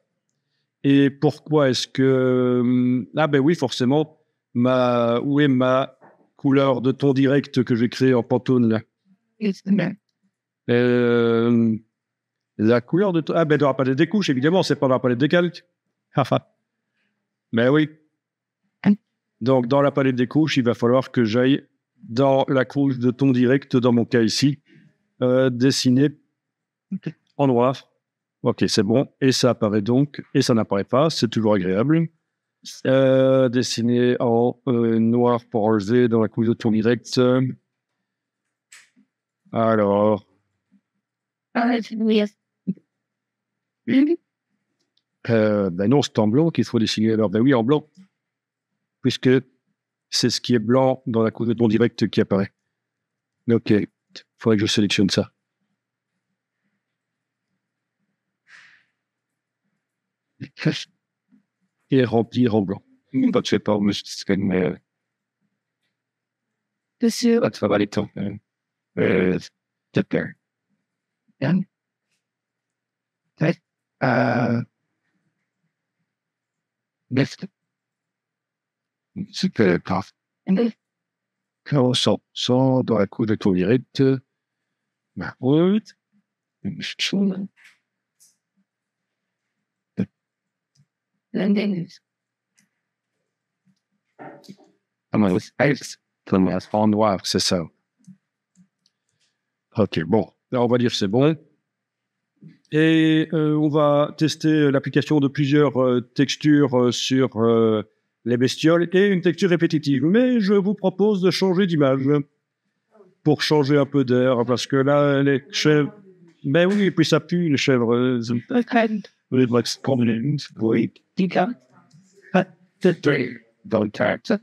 Et pourquoi est-ce que... Ah ben oui, forcément, où est ma couleur de ton direct que j'ai créé en Pantone là? La couleur de ton... Ah ben dans la palette des couches, évidemment, c'est pas dans la palette des calques. Mais oui. Donc dans la palette des couches, il va falloir que j'aille dans la couche de ton direct, dans mon cas ici, dessiner en noir. Ok, c'est bon. Et ça apparaît donc, et ça n'apparaît pas, c'est toujours agréable. Dessiner en noir pour enlever dans la couche de ton direct. Alors. Ben non, c'est en blanc qu'il faut dessiner. Alors, ben oui, en blanc. Puisque c'est ce qui est blanc dans la couche de ton direct qui apparaît. Ok, il faudrait que je sélectionne ça. Et remplir en blanc. Pas de fait pas, mais c'est quand même... Monsieur. Ça va aller temps. C'est clair. Next. Super tough. Quand on sort dans la couche de ton direct, ben oui. En noir, c'est ça. Ok, bon. Là, on va dire que c'est bon. Et on va tester l'application de plusieurs textures sur les bestioles et une texture répétitive. Mais je vous propose de changer d'image pour changer un peu d'air, parce que là, les chèvres... Ben oui, et puis ça pue, les chèvres. With like prominent weight. Dans le texte.